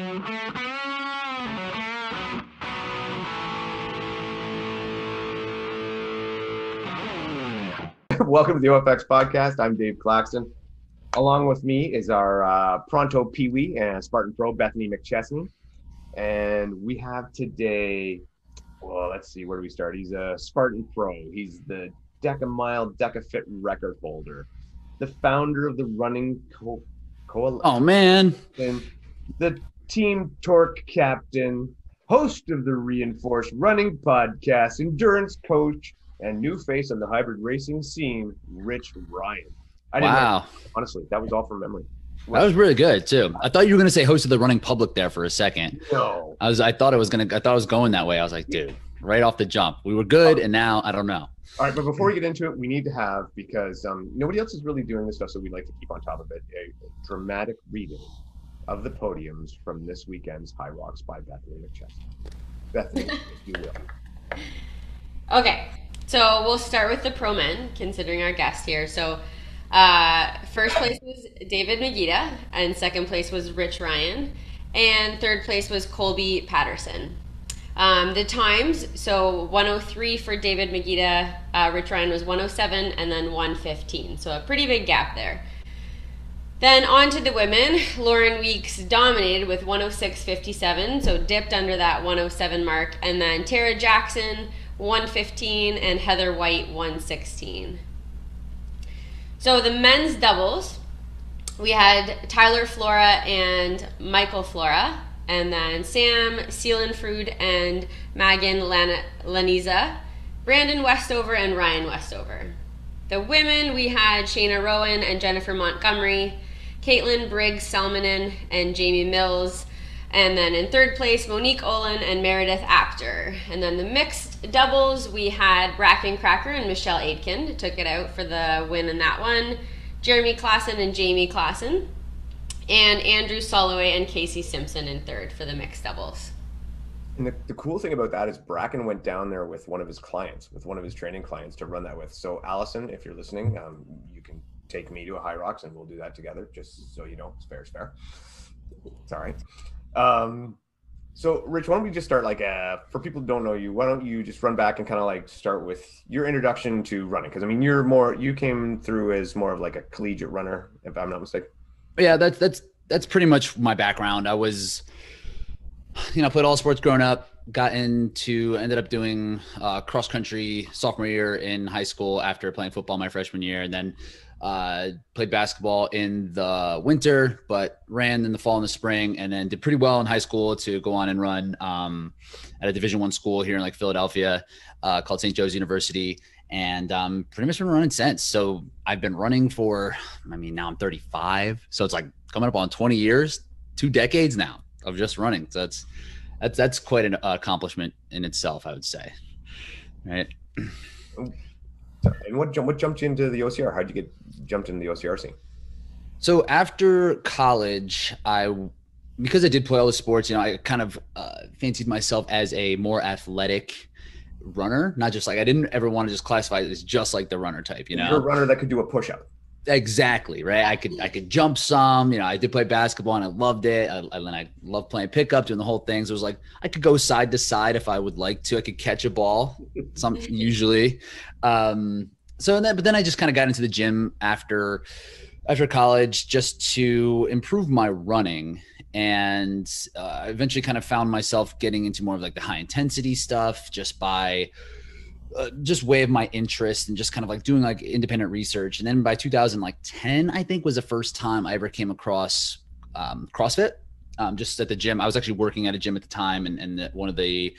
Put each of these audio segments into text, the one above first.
Welcome to the OFX podcast. I'm Dave Claxton. Along with me is our Pronto Pee-wee and Spartan Pro, Bethany McChesney. And we have today, well, let's see, where do we start? He's a Spartan Pro. He's the Deka Mile Deka Fit record holder, the founder of the Running Coalition. Oh, man. The Team Torque captain, host of the Reinforced Running podcast, endurance coach, and new face on the hybrid racing scene, Rich Ryan. Wow. Honestly, that was all from memory. That was really good too. I thought you were going to say host of the Running Public there for a second. No. I thought I was going that way. I was like, dude, right off the jump. We were good, and now I don't know. All right, but before we get into it, we need to have, because nobody else is really doing this stuff, so we'd like to keep on top of it, a dramatic reading of the podiums from this weekend's Hyrox by Bethany McChesney. Bethany, if you will. Okay. So we'll start with the pro men, considering our guest here. So first place was David Magida, and second place was Rich Ryan, and third place was Colby Patterson. The times, so 103 for David Magida, Rich Ryan was 107, and then 115. So a pretty big gap there. Then on to the women. Lauren Weeks dominated with 106.57, so dipped under that 107 mark, and then Tara Jackson 115, and Heather White 116. So the men's doubles, we had Tyler Flora and Michael Flora, and then Sam Seelenfrud and Megan Laniza, Brandon Westover and Ryan Westover. The women, we had Shayna Rowan and Jennifer Montgomery, Caitlin Briggs Salmonen and Jamie Mills, and then in third place, Monique Olin and Meredith Apter. And then the mixed doubles, we had Bracken Cracker and Michelle Aitken took it out for the win in that one. Jeremy Klassen and Jamie Klassen. And Andrew Soloway and Casey Simpson in third for the mixed doubles. And the cool thing about that is Bracken went down there with one of his clients, with one of his training clients to run that with. So Allison, if you're listening, you can take me to a Hyrox and we'll do that together, just so you know, it's fair, it's fair. It's all right. So Rich, why don't we just start for people who don't know you, why don't you just run back and kind of start with your introduction to running? Because I mean, you came through as more of like a collegiate runner, if I'm not mistaken. Yeah, that's pretty much my background. I was, played all sports growing up, ended up doing cross country sophomore year in high school after playing football my freshman year, and then played basketball in the winter, but ran in the fall and the spring, and then did pretty well in high school to go on and run at a Division I school here in Philadelphia called St. Joe's University, and pretty much been running since. So I've been running for, now I'm 35, so it's coming up on 20 years, 2 decades now of just running. So that's quite an accomplishment in itself, I would say. Right. And what jumped you into the OCR? How'd you get jumped into the OCR scene? So after college, because I did play all the sports, I kind of fancied myself as a more athletic runner, not just I didn't ever want to just classify it as just the runner type, You're a runner that could do a push-up. Exactly, right? I could jump some, I did play basketball and I loved it. I loved playing pickup, doing the whole thing. So it was I could go side to side if I would like to. I could catch a ball, usually. But then I just kind of got into the gym after college just to improve my running, and eventually kind of found myself getting into more of the high intensity stuff just by just way of my interest and just kind of doing independent research. And then by 2010, I think, was the first time I ever came across CrossFit. Just at the gym. I was actually working at a gym at the time, and one of the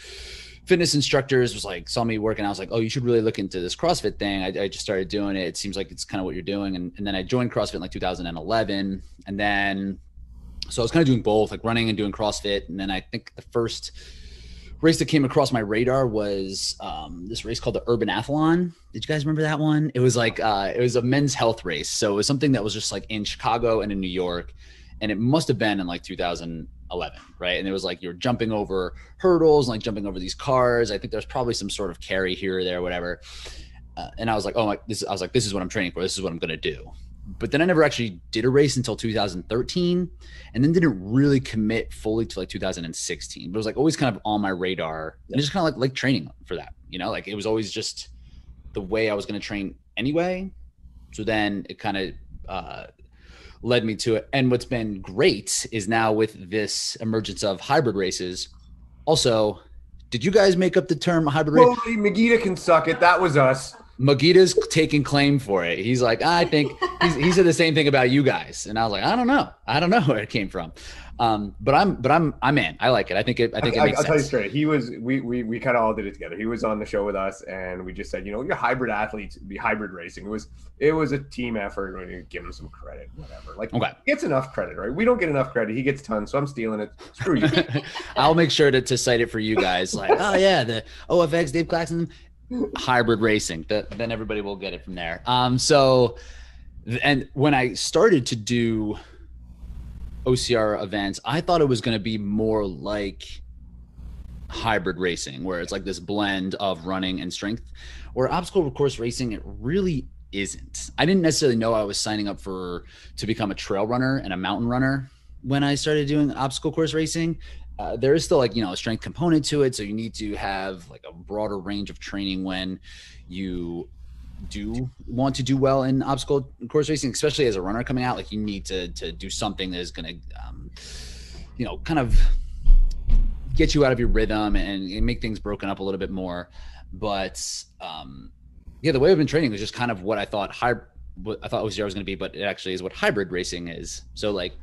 fitness instructors was saw me working. I was oh, you should really look into this CrossFit thing. I just started doing it. It seems like it's kind of what you're doing. And then I joined CrossFit in 2011. And then, so I was kind of doing both, running and doing CrossFit. And then I think the first race that came across my radar was this race called the Urban Athlon. Did you guys remember that one? It was it was a men's health race. So it was something that was just in Chicago and in New York. And it must have been in 2011, right? And it was you're jumping over hurdles and jumping over these cars. I think there's probably some sort of carry here or there, whatever. And I was this is what I'm training for. This is what I'm going to do. but then I never actually did a race until 2013, and then didn't really commit fully to like 2016. But it was like always kind of on my radar, and just kind of like training for that. Like it was always just the way I was going to train anyway. So then it kind of led me to it. And what's been great is now with this emergence of hybrid races. Also, did you guys make up the term hybrid race? Holy, Magida can suck it. That was us. Magita's taking claim for it. He's like, I think he said the same thing about you guys. And I was like, I don't know where it came from. But I'm in. I like it. I think it makes sense. I'll tell you straight. We kind of all did it together. He was on the show with us, and we just said, you're hybrid athletes, be hybrid racing. It was a team effort. We're going to give him some credit, whatever. Like, okay. He gets enough credit, right? We don't get enough credit. He gets tons, so I'm stealing it. Screw you. I'll make sure to cite it for you guys. Like, oh yeah, the OFX Dave Claxton hybrid racing. Then everybody will get it from there. So, and when I started to do OCR events, I thought it was going to be more like hybrid racing, where it's like this blend of running and strength. Where obstacle course racing, it really isn't. I didn't necessarily know I was signing up to become a trail runner and a mountain runner when I started doing obstacle course racing. There is still like, a strength component to it. So you need to have like a broader range of training when you do want to do well in obstacle course racing, especially as a runner coming out. Like you need to do something that is going to, kind of get you out of your rhythm and make things broken up a little bit more. But the way I've been training was just kind of what I thought OCR was going to be, but it actually is what hybrid racing is. So like,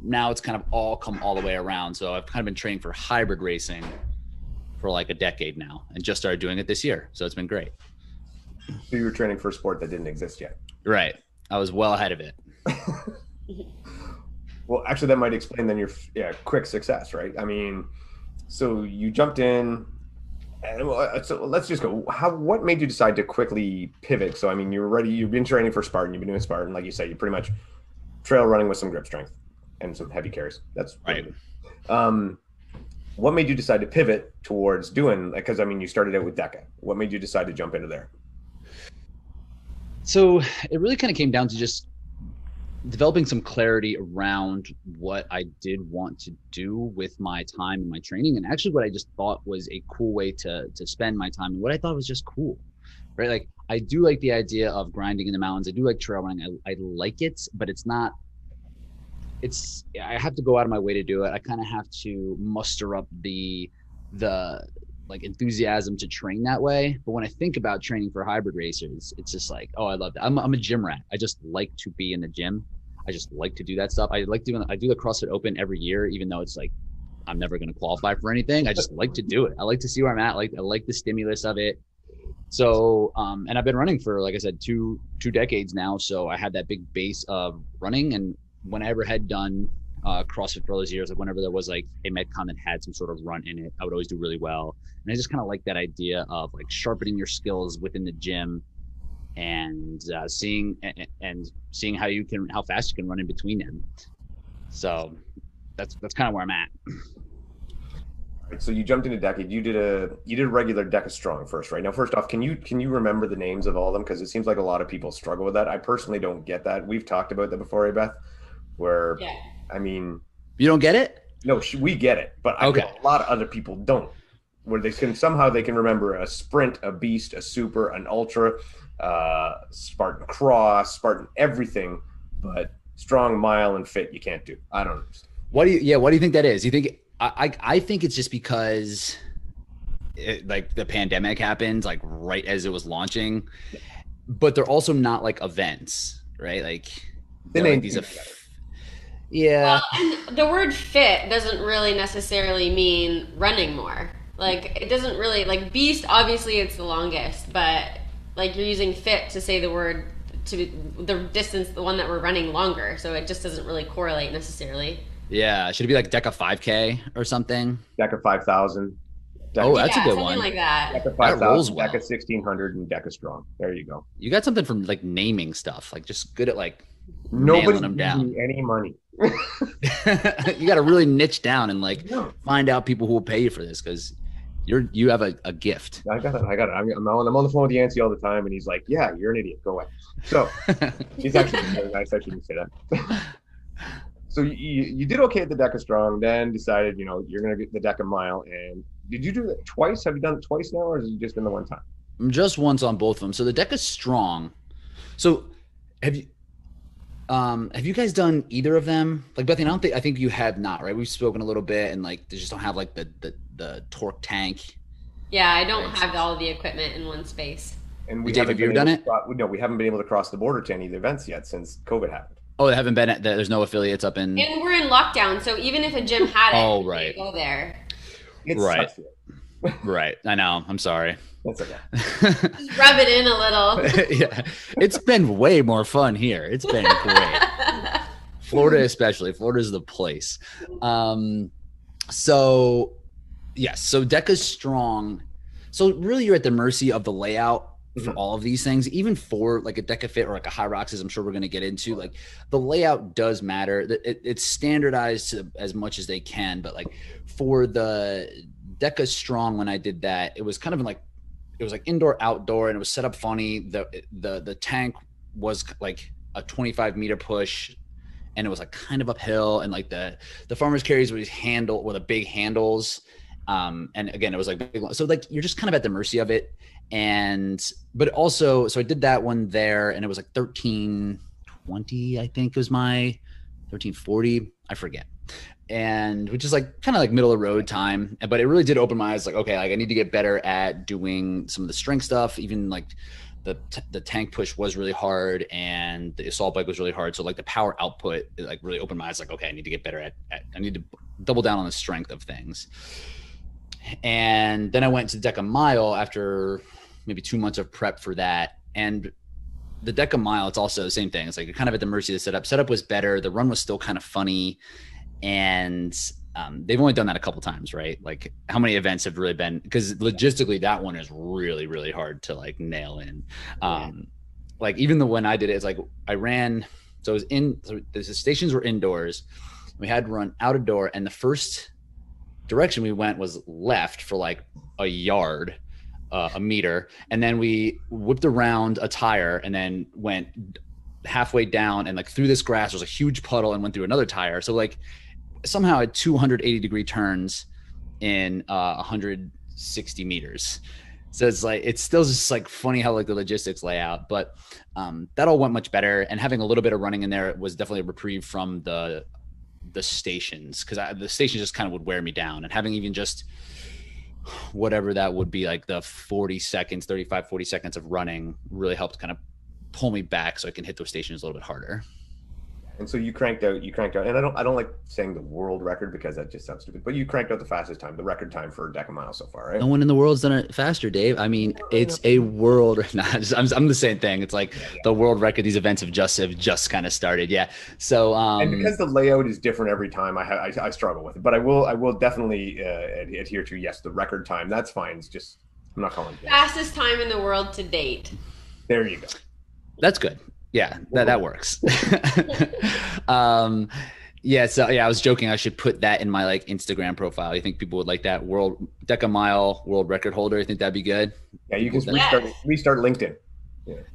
now it's kind of all come all the way around. So I've kind of been training for hybrid racing for like a decade now and just started doing it this year. So it's been great. So you were training for a sport that didn't exist yet. Right. I was well ahead of it. Well, actually that might explain then your quick success, right? I mean, so you jumped in and so let's just go. What made you decide to quickly pivot? So, I mean, you've been training for Spartan, you've been doing Spartan. Like you said, you pretty much trail running with some grip strength and some heavy carries. That's right. What made you decide to pivot towards doing, because I mean, you started out with Deka. What made you decide to jump into there? So it really kind of came down to just developing some clarity around what I did want to do with my time and my training, and actually what I just thought was a cool way to spend my time and what I thought was just cool, right? Like I do like the idea of grinding in the mountains. I do like trail running. I like it, but I have to go out of my way to do it. I kind of have to muster up the like enthusiasm to train that way. But when I think about training for hybrid racers, it's just like, oh, I love that. I'm a gym rat. I just like to be in the gym. I just like to do that stuff. I do the CrossFit Open every year, even though it's like, I'm never going to qualify for anything. I just like to do it. I like to see where I'm at. I like the stimulus of it. So, and I've been running for, like I said, two decades now. So I had that big base of running, and when I ever had done CrossFit for all those years, like whenever there was like a Metcon that had some sort of run in it, I would always do really well. And I just kind of like that idea of like sharpening your skills within the gym and seeing how fast you can run in between them. So that's kind of where I'm at. All right, so you jumped into Deka. You did a regular Deka Strong first, right? Now, first off, can you remember the names of all of them? Because it seems like a lot of people struggle with that. I personally don't get that. We've talked about that before, Beth. Where, yeah. I mean, you don't get it? No, we get it, but I know a lot of other people don't. Where they can remember a sprint, a beast, a super, an ultra, Spartan cross, Spartan everything, but strong, mile, and fit you can't do. I don't understand. What do you think that is? You think I think it's just because like the pandemic happened like right as it was launching, but they're also not like events, right? Like they're like these yeah. Well, and the word fit doesn't really necessarily mean running more. Like it doesn't really, like beast, obviously it's the longest, but like you're using fit to say the word to the distance, the one that we're running longer. So it just doesn't really correlate necessarily. Yeah. Should it be like Deka 5K or something? Deka 5,000. Oh, that's a good one. Something like that. Deka 5,000, well. Deka 1,600, and Deka Strong. There you go. You got something from like naming stuff, like just good at like nobody them down. Any money. You got to really niche down and like find out people who will pay you for this, because You have a gift. I got it. I'm on the phone with Yancey all the time, and he's like, "Yeah, you're an idiot. Go away." So he's actually very nice. I shouldn't say that. So you did okay at the Deca Strong, then decided, you're going to get the Deca Mile. And did you do that twice? Have you done it twice now, or has it just been the one time? Just once on both of them. So the Deca Strong. So have you guys done either of them? Like Bethany, I think you have not, right? We've spoken a little bit, and like they just don't have like the torque tank. Yeah, I don't have all the equipment in one space. And Dave, have you ever done it? No, we haven't been able to cross the border to any of the events yet since COVID happened. Oh, they haven't been there's no affiliates up in. And we're in lockdown, so even if a gym had it, oh right, go there. Right. Right. I know. I'm sorry. That's okay. Just rub it in a little. Yeah. It's been way more fun here. It's been great. Florida especially. Florida's the place. So yes. So Deca's Strong. So really you're at the mercy of the layout for all of these things, even for like a Deca Fit or like a Hyrox, as I'm sure we're going to get into. Like the layout does matter. It's standardized to as much as they can, but like for the Deca Strong, when I did that, it was kind of it was like indoor outdoor, and it was set up funny. The tank was like a 25-meter push, and it was like kind of uphill, and like the farmer's carries were with the big handles. And again, it was like big, so like you're just kind of at the mercy of it. But also, so I did that one there, and it was like 1320, I think it was my 1340, I forget. And which is like kind of like middle of the road time, but it really did open my eyes. Like, okay, like I need to get better at doing some of the strength stuff. Even like the tank push was really hard, and the assault bike was really hard. So like the power output, it like really opened my eyes. Like, okay, I need to get better at I need to double down on the strength of things. And then I went to the Deca Mile after maybe 2 months of prep for that. And the Deca Mile, it's also the same thing. It's like you're kind of at the mercy of the setup. Setup was better. The run was still kind of funny. And they've only done that a couple times, right? Like how many events have really been, because logistically that one is really, really hard to like nail in. Like even the one I did it, it's like I ran, so it was so the stations were indoors. We had to run out a door, and the first direction we went was left for like a yard, a meter. And then we whipped around a tire and then went halfway down, and like through this grass, there was a huge puddle, and went through another tire. So like somehow at 280-degree turns in 160 meters. So it's like, it's still just like funny how like the logistics lay out, but that all went much better. And having a little bit of running in there was definitely a reprieve from the stations, because the stations just kind of would wear me down. And having even just whatever that would be, like the 40 seconds of running really helped kind of pull me back so I can hit those stations a little bit harder. And so you cranked out, and I don't like saying the world record because that just sounds stupid, but you cranked out the fastest time, the record time for a Deca Mile so far, right? No one in the world's done it faster, Dave. I mean, it's a world. I'm the same thing. It's like the world record. These events have just kind of started. Yeah. So and because the layout is different every time, I struggle with it, but I will definitely adhere to, yes, the record time. That's fine. It's just, I'm not calling it fastest time in the world to date. There you go. That's good. Yeah, that works. Yeah, so yeah, I was joking. I should put that in my like Instagram profile. You think people would like that? World Deca Mile world record holder. You think that'd be good? Yeah, you can restart LinkedIn.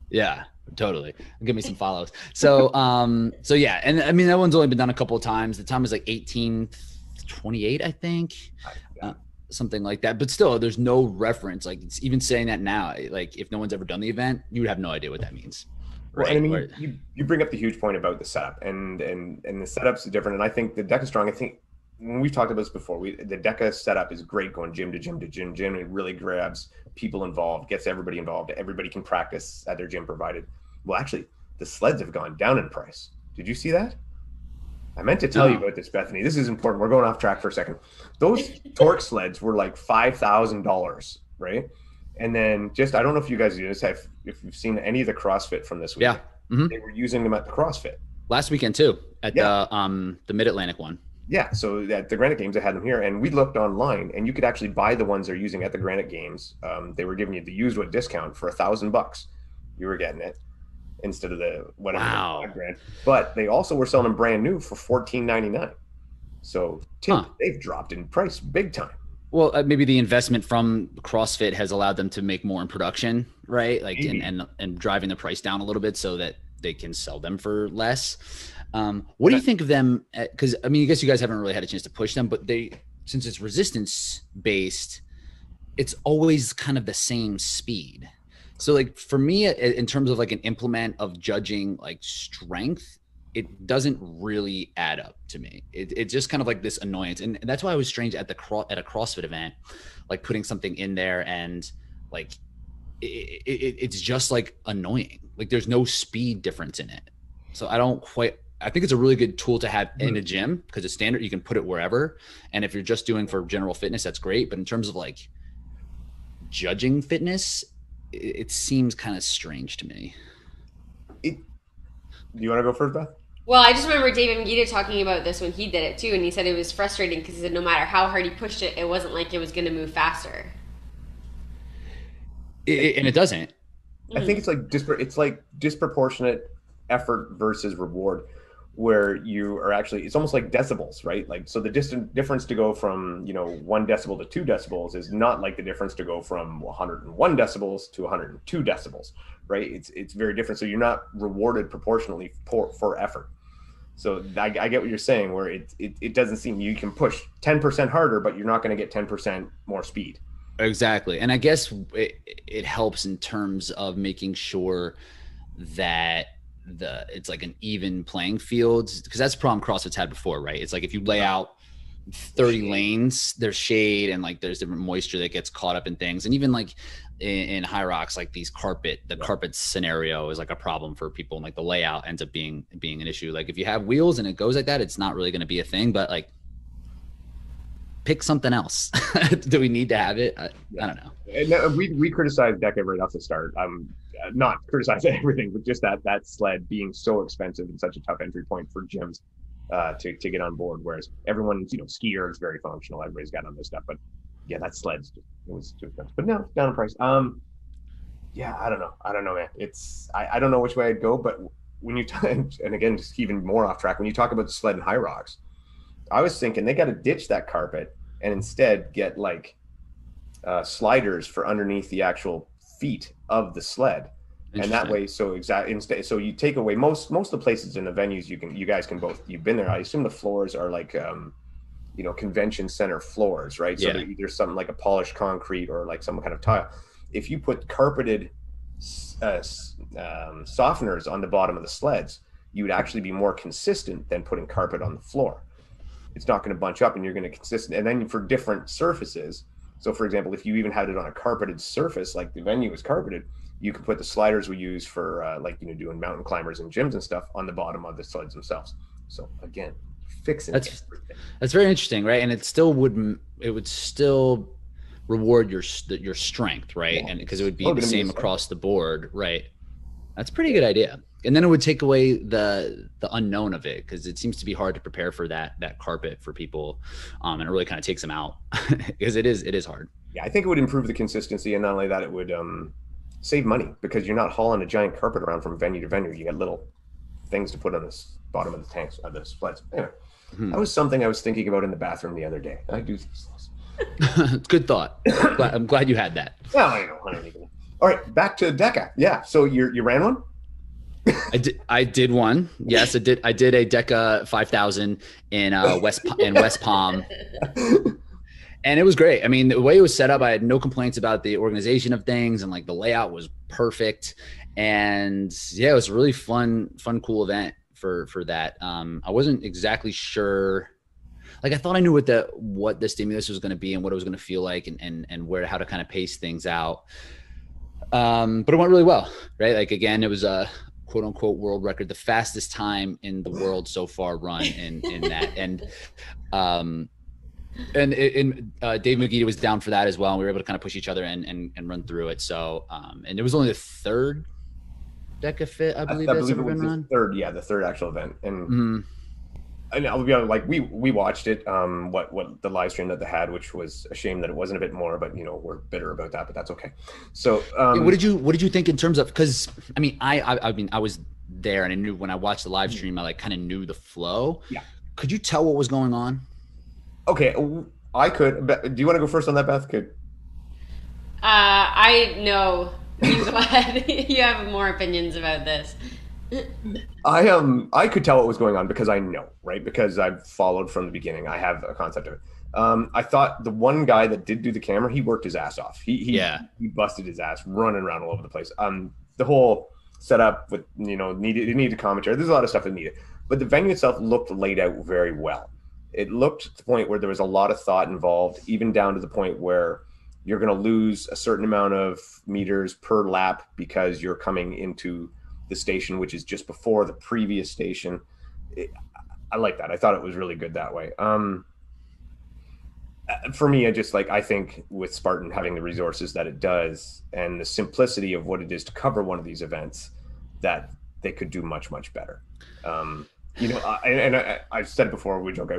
Yeah, totally. Give me some follows. So so yeah, and I mean that one's only been done a couple of times. The time was like 1828, I think. Something like that, but still there's no reference. Like it's even saying that now, like if no one's ever done the event, you would have no idea what that means. Right. Well, and I mean, you bring up the huge point about the setup, and the setup's different. And I think the Deca Strong, I think when we've talked about this before, the Deca setup is great, going gym to gym to gym. It really grabs people involved, gets everybody involved. Everybody can practice at their gym provided. Well, actually, the sleds have gone down in price. Did you see that? I meant to tell you about this, Bethany. This is important. We're going off track for a second. Those torque sleds were like $5,000, right? And then I don't know if you guys do this, if you've seen any of the CrossFit from this week. Yeah. Mm-hmm. They were using them at the CrossFit. Last weekend too, at the Mid-Atlantic one. Yeah, so at the Granite Games, I had them here, and we looked online, and you could actually buy the ones they're using at the Granite Games. They were giving you the used one discount for $1,000. You were getting it instead of the whatever. Wow. $5,000. But they also were selling them brand new for $14.99. So they've dropped in price big time. Well, maybe the investment from CrossFit has allowed them to make more in production, right? Like, and driving the price down a little bit so that they can sell them for less. What do you think of them? Because I mean, I guess you guys haven't really had a chance to push them, but since it's resistance based, it's always kind of the same speed. So like for me, in terms of like an implement of judging like strength, it doesn't really add up to me. It's just kind of like this annoyance. And that's why I was strange at a CrossFit event, like putting something in there and like, it's just like annoying. Like there's no speed difference in it. So I think it's a really good tool to have in a gym because it's standard. You can put it wherever. And if you're just doing for general fitness, that's great. But in terms of like judging fitness, it seems kind of strange to me. Do you want to go first, Beth? Well, I just remember David Magida talking about this when he did it too, and he said it was frustrating because he said no matter how hard he pushed it, it wasn't like it was going to move faster. And it doesn't. I think it's like disproportionate effort versus reward, where you are actually, it's almost like decibels, right? Like, so the difference to go from, 1 decibel to 2 decibels is not like the difference to go from 101 decibels to 102 decibels, right? It's very different. So you're not rewarded proportionally for effort. So I get what you're saying, where it doesn't seem you can push 10% harder, but you're not going to get 10% more speed. Exactly. And I guess it helps in terms of making sure that it's like an even playing field, because that's the problem CrossFit's had before, right? It's like if you lay out 30 lanes, there's shade and like there's different moisture that gets caught up in things. And even like in Hyrox, like the carpet scenario is like a problem for people, and like the layout ends up being an issue. Like if you have wheels and it goes like that, it's not really going to be a thing, but like pick something else. Do we need to have it? I don't know. And we criticized Deka right off the start. Not criticizing everything, but just that sled being so expensive and such a tough entry point for gyms to get on board. Whereas everyone's, skier is very functional. Everybody's got on this stuff, but yeah, that sled's it was too expensive. But no, down in price. Yeah, I don't know, man. I don't know which way I'd go, but when you and again, just even more off track, when you talk about the sled and Hyrox, I was thinking they got to ditch that carpet and instead get like sliders for underneath the actual feet of the sled. And that way, so you take away most of the places in the venues you guys can both, you've been there. I assume the floors are like, convention center floors, right? So there's something like a polished concrete or like some kind of tile. If you put carpeted softeners on the bottom of the sleds, you would actually be more consistent than putting carpet on the floor. It's not going to bunch up and you're going to consistent. And then for different surfaces, so for example, if you even had it on a carpeted surface, like the venue is carpeted, you can put the sliders we use for doing mountain climbers and gyms and stuff on the bottom of the sleds themselves. So again, fixing everything. That's very interesting, right? And it would still reward your strength, right? Yeah. And because it would be the same across the board, right? That's a pretty good idea. And then it would take away the unknown of it, because it seems to be hard to prepare for that carpet for people, and it really kind of takes them out because it is hard. Yeah, I think it would improve the consistency, and not only that, it would save money, because you're not hauling a giant carpet around from venue to venue. You got little things to put on the bottom of the tanks of the sleds. Anyway, that was something I was thinking about in the bathroom the other day. I do these things. Good thought. I'm glad you had that. Well, I don't even. All right, back to Deka. Yeah, so you ran one? I did one. Yes, I did a Deka 5000 in West Palm. And it was great. I mean, the way it was set up, I had no complaints about the organization of things, and like the layout was perfect. And yeah, it was a really fun, cool event for that. I wasn't exactly sure. Like I thought I knew what the stimulus was going to be and what it was going to feel like, and how to kind of pace things out. But it went really well, right? Like again, it was a quote unquote world record, the fastest time in the world so far run in that. And Dave Magida was down for that as well. And we were able to kind of push each other and run through it. So, and it was only the third Deka Fit, I believe it was the third actual event. And and I'll be honest, like we watched it, what the live stream that they had, which was a shame that it wasn't a bit more, but we're bitter about that, but that's okay. So what did you think in terms of, because I mean I was there and I knew when I watched the live stream, I like kind of knew the flow. Yeah. Could you tell what was going on? Okay, I could. Do you want to go first on that, Beth? Could I know. You go ahead. You have more opinions about this. I could tell what was going on because I know, right? Because I've followed from the beginning. I have a concept of it. I thought the one guy that did do the camera, he worked his ass off. He busted his ass running around all over the place. The whole setup with needed commentary. There's a lot of stuff that needed, but the venue itself looked laid out very well. It looked to the point where there was a lot of thought involved, even down to the point where you're going to lose a certain amount of meters per lap because you're coming into the station, which is just before the previous station. I like that. I thought it was really good that way. For me, I think with Spartan having the resources that it does and the simplicity of what it is to cover one of these events, that they could do much, much better. I've said it before, we joke,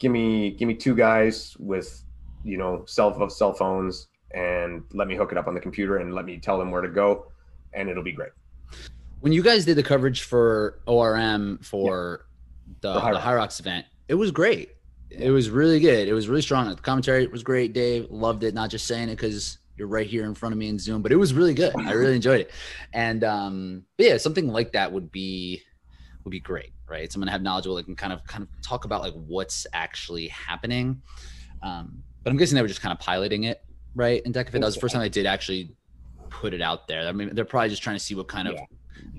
give me two guys with, cell phones and let me hook it up on the computer and let me tell them where to go, and it'll be great. When you guys did the coverage for ORM for the Hyrox event, it was great. It was really good. It was really strong. The commentary was great. Dave loved it. Not just saying it because you're right here in front of me in Zoom, but it was really good. I really enjoyed it. And yeah, something like that would be great, right? Someone to have knowledgeable that can kind of talk about like what's actually happening. But I'm guessing they were just kind of piloting it, right? And Deka, that was the first time they did actually put it out there. I mean, they're probably just trying to see what kind of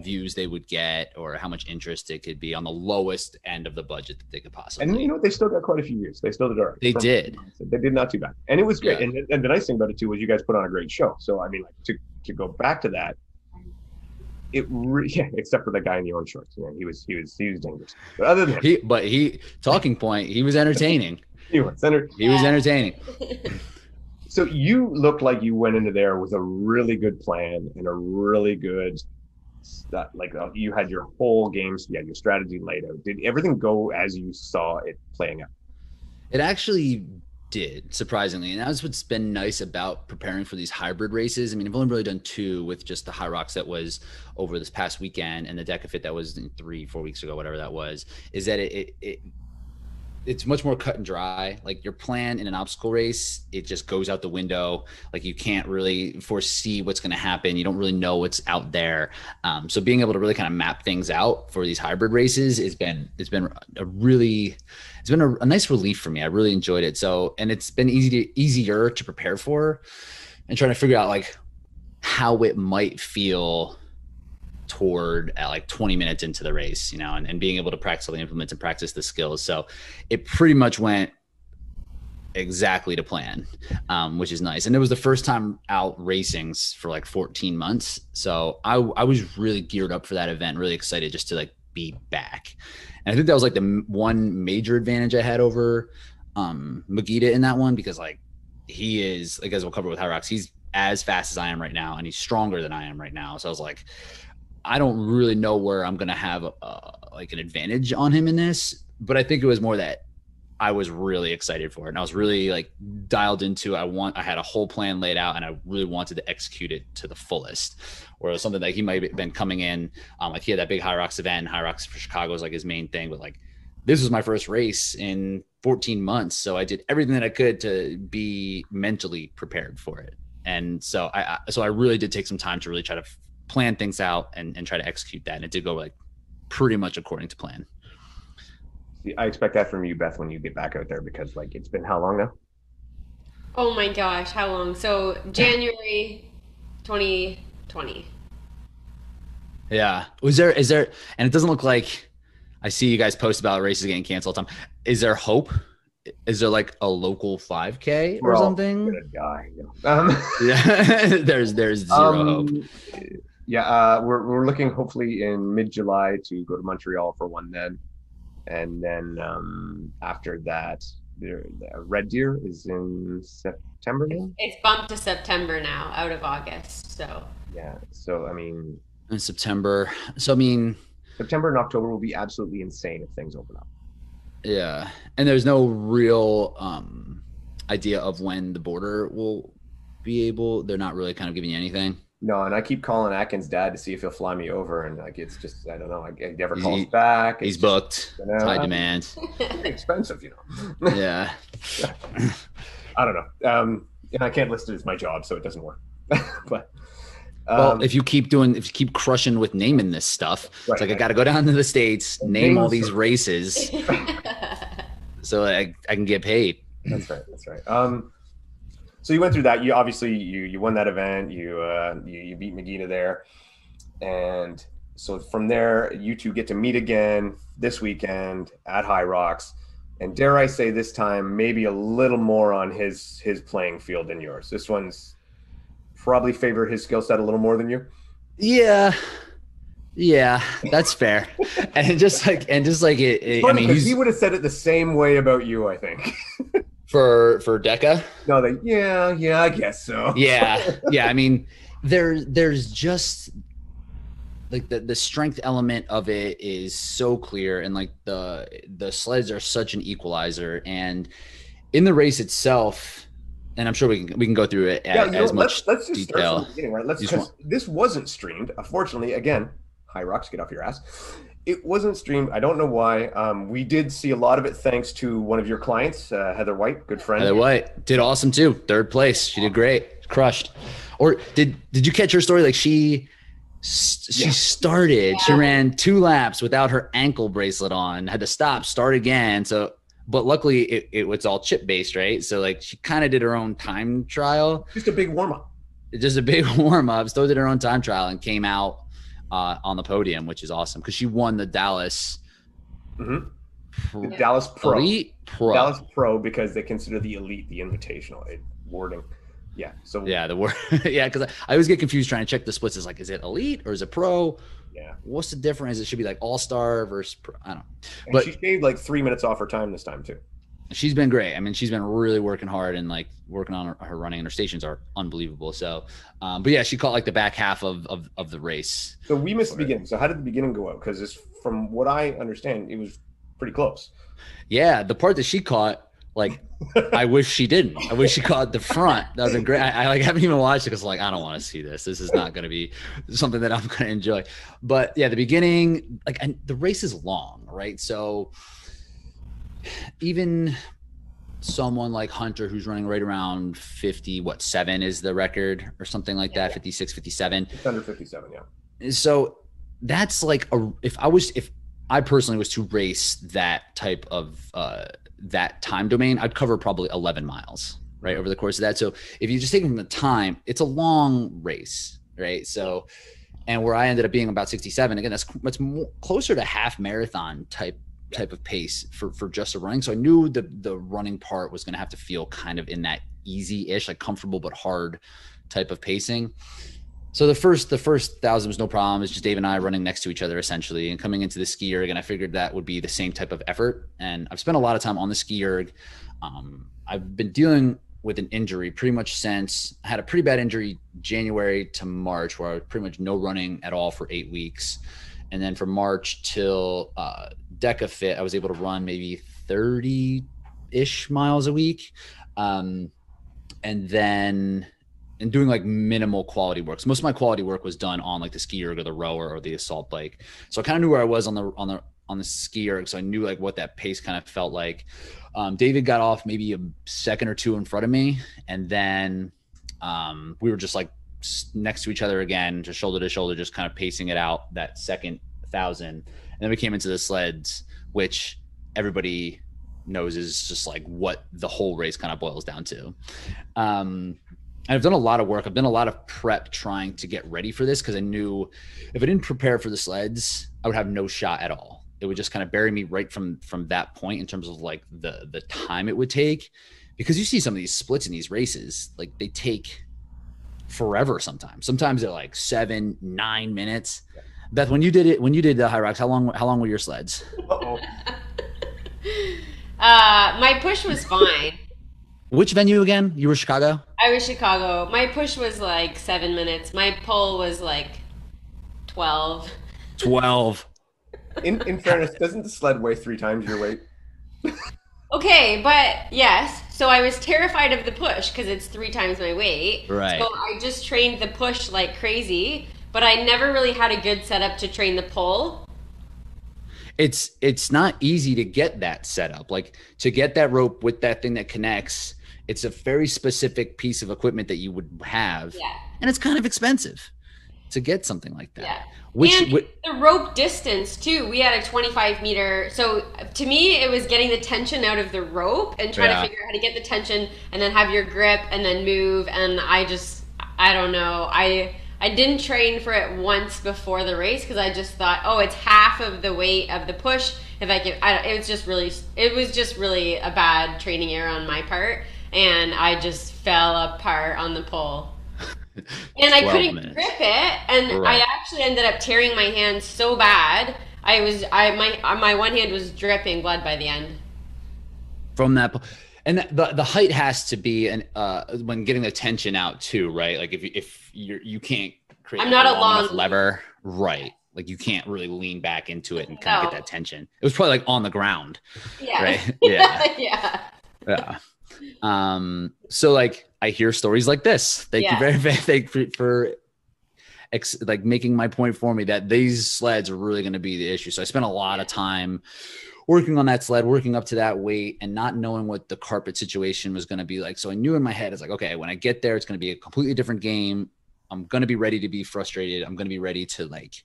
views they would get or how much interest it could be on the lowest end of the budget that they could possibly. And they still got quite a few years. They still did all right. They did not too bad, and it was great. Yeah. And the nice thing about it too was you guys put on a great show. So I mean, like, to go back to that, except for the guy in the orange shorts, he was dangerous. But other than he talking point, he was entertaining. he was entertaining. So you looked like you went into there with a really good plan and a really good. You had your whole game, you had your strategy laid out. Did everything go as you saw it playing out? It actually did, surprisingly. And that's what's been nice about preparing for these hybrid races. I mean, I've only really done two with just the Hyrox that was over this past weekend and the Deka Fit that was 3-4 weeks ago, whatever that was, is that it's much more cut and dry. Like your plan in an obstacle race, it just goes out the window. Like you can't really foresee what's going to happen. You don't really know what's out there. So being able to really kind of map things out for these hybrid races has been a nice relief for me. I really enjoyed it. So, and it's been easier to prepare for and trying to figure out like how it might feel toward like 20 minutes into the race, and being able to practice all the implements and practice the skills. So it pretty much went exactly to plan, which is nice. And it was the first time out racing for like 14 months. So I was really geared up for that event, really excited just to like be back. And I think that was like the one major advantage I had over Magida in that one, because like he is, like, as we'll cover with Hyrox, he's as fast as I am right now, and he's stronger than I am right now. So I was like, I don't really know where I'm going to have like an advantage on him in this, but I think it was more that I was really excited for it. And I was really like dialed into, I had a whole plan laid out and I really wanted to execute it to the fullest. Or something that he might have been coming in, like he had that big Hyrox event, and Hyrox for Chicago was like his main thing, but like this was my first race in 14 months. So I did everything that I could to be mentally prepared for it. And so I really did take some time to really try to plan things out and try to execute that. And it did go like pretty much according to plan. I expect that from you, Beth, when you get back out there, because like it's been how long now? Oh my gosh, how long? So January 2020. Yeah. Is there, and it doesn't look like, I see you guys post about races getting canceled all the time. Is there hope? Is there like a local 5K or something? We're gonna die. Yeah. there's zero hope. Yeah, we're looking hopefully in mid-July to go to Montreal for one then. And then after that, the Red Deer is in September now? It's bumped to September now, out of August. So yeah, so I mean, in September. So I mean, September and October will be absolutely insane if things open up. Yeah, and there's no real idea of when the border will be able. They're not really kind of giving you anything. No, and I keep calling Atkins' dad to see if he'll fly me over, and like it's just, I don't know. He never calls back. He's booked. It's high demand. It's expensive, Yeah. I don't know. And I can't list it as my job, so it doesn't work. But well, if you keep crushing with naming this stuff, right, it's like I got to go down to the States, name all these races, so I can get paid. That's right. That's right. So you went through that. You obviously you won that event. You beat Magida there, and so from there you two get to meet again this weekend at Hyrox, and dare I say this time maybe a little more on his playing field than yours. This one's probably favor his skill set a little more than you. Yeah, that's fair. And just like it I mean, he would have said it the same way about you, I think. For Deka? No, yeah, I guess so. Yeah. I mean, there's just like the strength element of it is so clear, and like the sleds are such an equalizer, and in the race itself. And I'm sure we can go through it as much let's just detail. Start from the beginning, right? This wasn't streamed. Unfortunately, again, Hyrox, get off your ass. It wasn't streamed. I don't know why. We did see a lot of it thanks to one of your clients, Heather White, good friend. Heather White did awesome too. 3rd place. She did great. Crushed. Or did you catch her story? Like she started. Yeah. She ran 2 laps without her ankle bracelet on. Had to stop. Start again. So. But luckily, it was all chip based, right? So like she kind of did her own time trial. Just a big warm up. Still did her own time trial and came out on the podium, which is awesome because she won the Dallas. The Dallas Pro. Elite Pro. Dallas Pro because they consider the elite the invitational wording. Yeah. So yeah, the word. Yeah, because I always get confused trying to check the splits. It's like, is it elite or is it pro? Yeah. What's the difference? It should be like all-star versus pro. I don't know. And but she shaved like 3 minutes off her time this time too. She's been great. I mean, she's been really working hard and like working on her running, and her stations are unbelievable. So, but yeah, she caught like the back half of the race. So we missed the beginning. So how did the beginning go out? Because from what I understand, it was pretty close. Yeah, the part that she caught, like, I wish she didn't. I wish she caught the front. That would have been great. I like haven't even watched it because like I don't want to see this. This is not going to be something that I'm going to enjoy. But yeah, the beginning, like, and the race is long, right? So even someone like Hunter, who's running right around 7 is the record or something like that, 56, 57. It's under 57, yeah. So that's like if I personally was to race that type of that time domain, I'd cover probably 11 miles, right, over the course of that. So if you just take it from the time, it's a long race, right? So, and where I ended up being about 67, again, that's more, closer to half marathon type of pace for just a running. So I knew the running part was going to have to feel kind of in that easy-ish, like comfortable but hard type of pacing. So the first 1,000 was no problem. It's just Dave and I running next to each other essentially, and coming into the ski erg. And I figured that would be the same type of effort. And I've spent a lot of time on the ski erg. I've been dealing with an injury pretty much since I had a pretty bad injury January to March, where I was pretty much no running at all for 8 weeks. And then from March till Deka Fit, I was able to run maybe 30-ish miles a week. And then and doing like minimal quality work. So most of my quality work was done on like the ski erg or the rower or the assault bike. So I kind of knew where I was on the ski erg. So I knew like what that pace kind of felt like. David got off maybe a second or two in front of me. And then we were just like next to each other again, just shoulder to shoulder, just kind of pacing it out that second 1,000. And then we came into the sleds, which everybody knows is just like what the whole race kind of boils down to. And I've done a lot of work. I've done a lot of prep trying to get ready for this because I knew if I didn't prepare for the sleds, I would have no shot at all. It would just kind of bury me right from that point in terms of like the time it would take, because you see some of these splits in these races, like they take forever sometimes. Sometimes they're like 7-9 minutes. Yeah. Beth, when you did the Hyrox, how long were your sleds? My push was fine. Which venue again? You were Chicago? I was Chicago. My push was like 7 minutes. My pull was like 12. 12. In fairness, doesn't the sled weigh 3 times your weight? Okay, but yes. So I was terrified of the push because it's 3 times my weight. Right. So I just trained the push like crazy, but I never really had a good setup to train the pull. it's not easy to get that set up. Like to get that rope with that thing that connects, it's a very specific piece of equipment that you would have. Yeah. And it's kind of expensive to get something like that. Yeah. Which and the rope distance too. We had a 25 meter. So to me, it was getting the tension out of the rope and trying to figure out how to get the tension and then have your grip and then move. And I don't know. I didn't train for it once before the race because I just thought, oh, it's half of the weight of the push. If I could, it was just really a bad training error on my part, and I just fell apart on the pole. And I couldn't grip it, and I actually ended up tearing my hand so bad. My one hand was dripping blood by the end. From that, and the height has to be when getting the tension out too, right? Like if you can't create I'm not a long enough lever, right? Like you can't really lean back into it and kind of get that tension. It was probably like on the ground, right? Yeah. So like I hear stories like this. Thank you very, very for like making my point for me that these sleds are really going to be the issue. So I spent a lot of time working on that sled, working up to that weight and not knowing what the carpet situation was going to be like. So I knew in my head, it's like, okay, when I get there, it's going to be a completely different game. I'm going to be ready to be frustrated. I'm going to be ready to like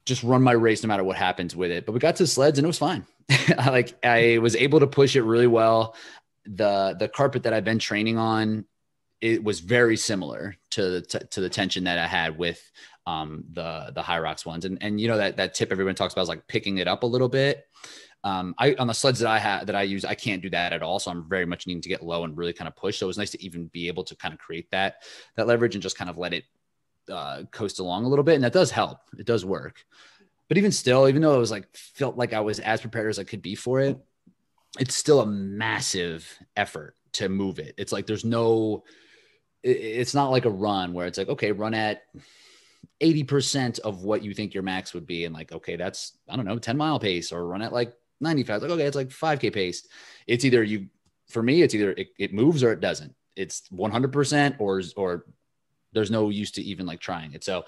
just run my race no matter what happens with it. But we got to the sleds and it was fine. I was able to push it really well. The carpet that I've been training on, it was very similar to the tension that I had with the Hyrox ones. And you know, that tip everyone talks about is like picking it up a little bit. On the sleds that I use, I can't do that at all. So I'm very much needing to get low and really kind of push. So it was nice to even be able to kind of create that leverage and just kind of let it coast along a little bit. And that does help. It does work. But even still, even though it was felt like I was as prepared as I could be for it, it's still a massive effort to move it. It's like, it's not like a run where it's like, okay, run at 80% of what you think your max would be. And like, okay, that's, I don't know, 10-mile pace, or run at like 95. Like, okay, it's like 5K pace. It's either for me, it's either it moves or it doesn't. It's 100% or there's no use to even like trying it. So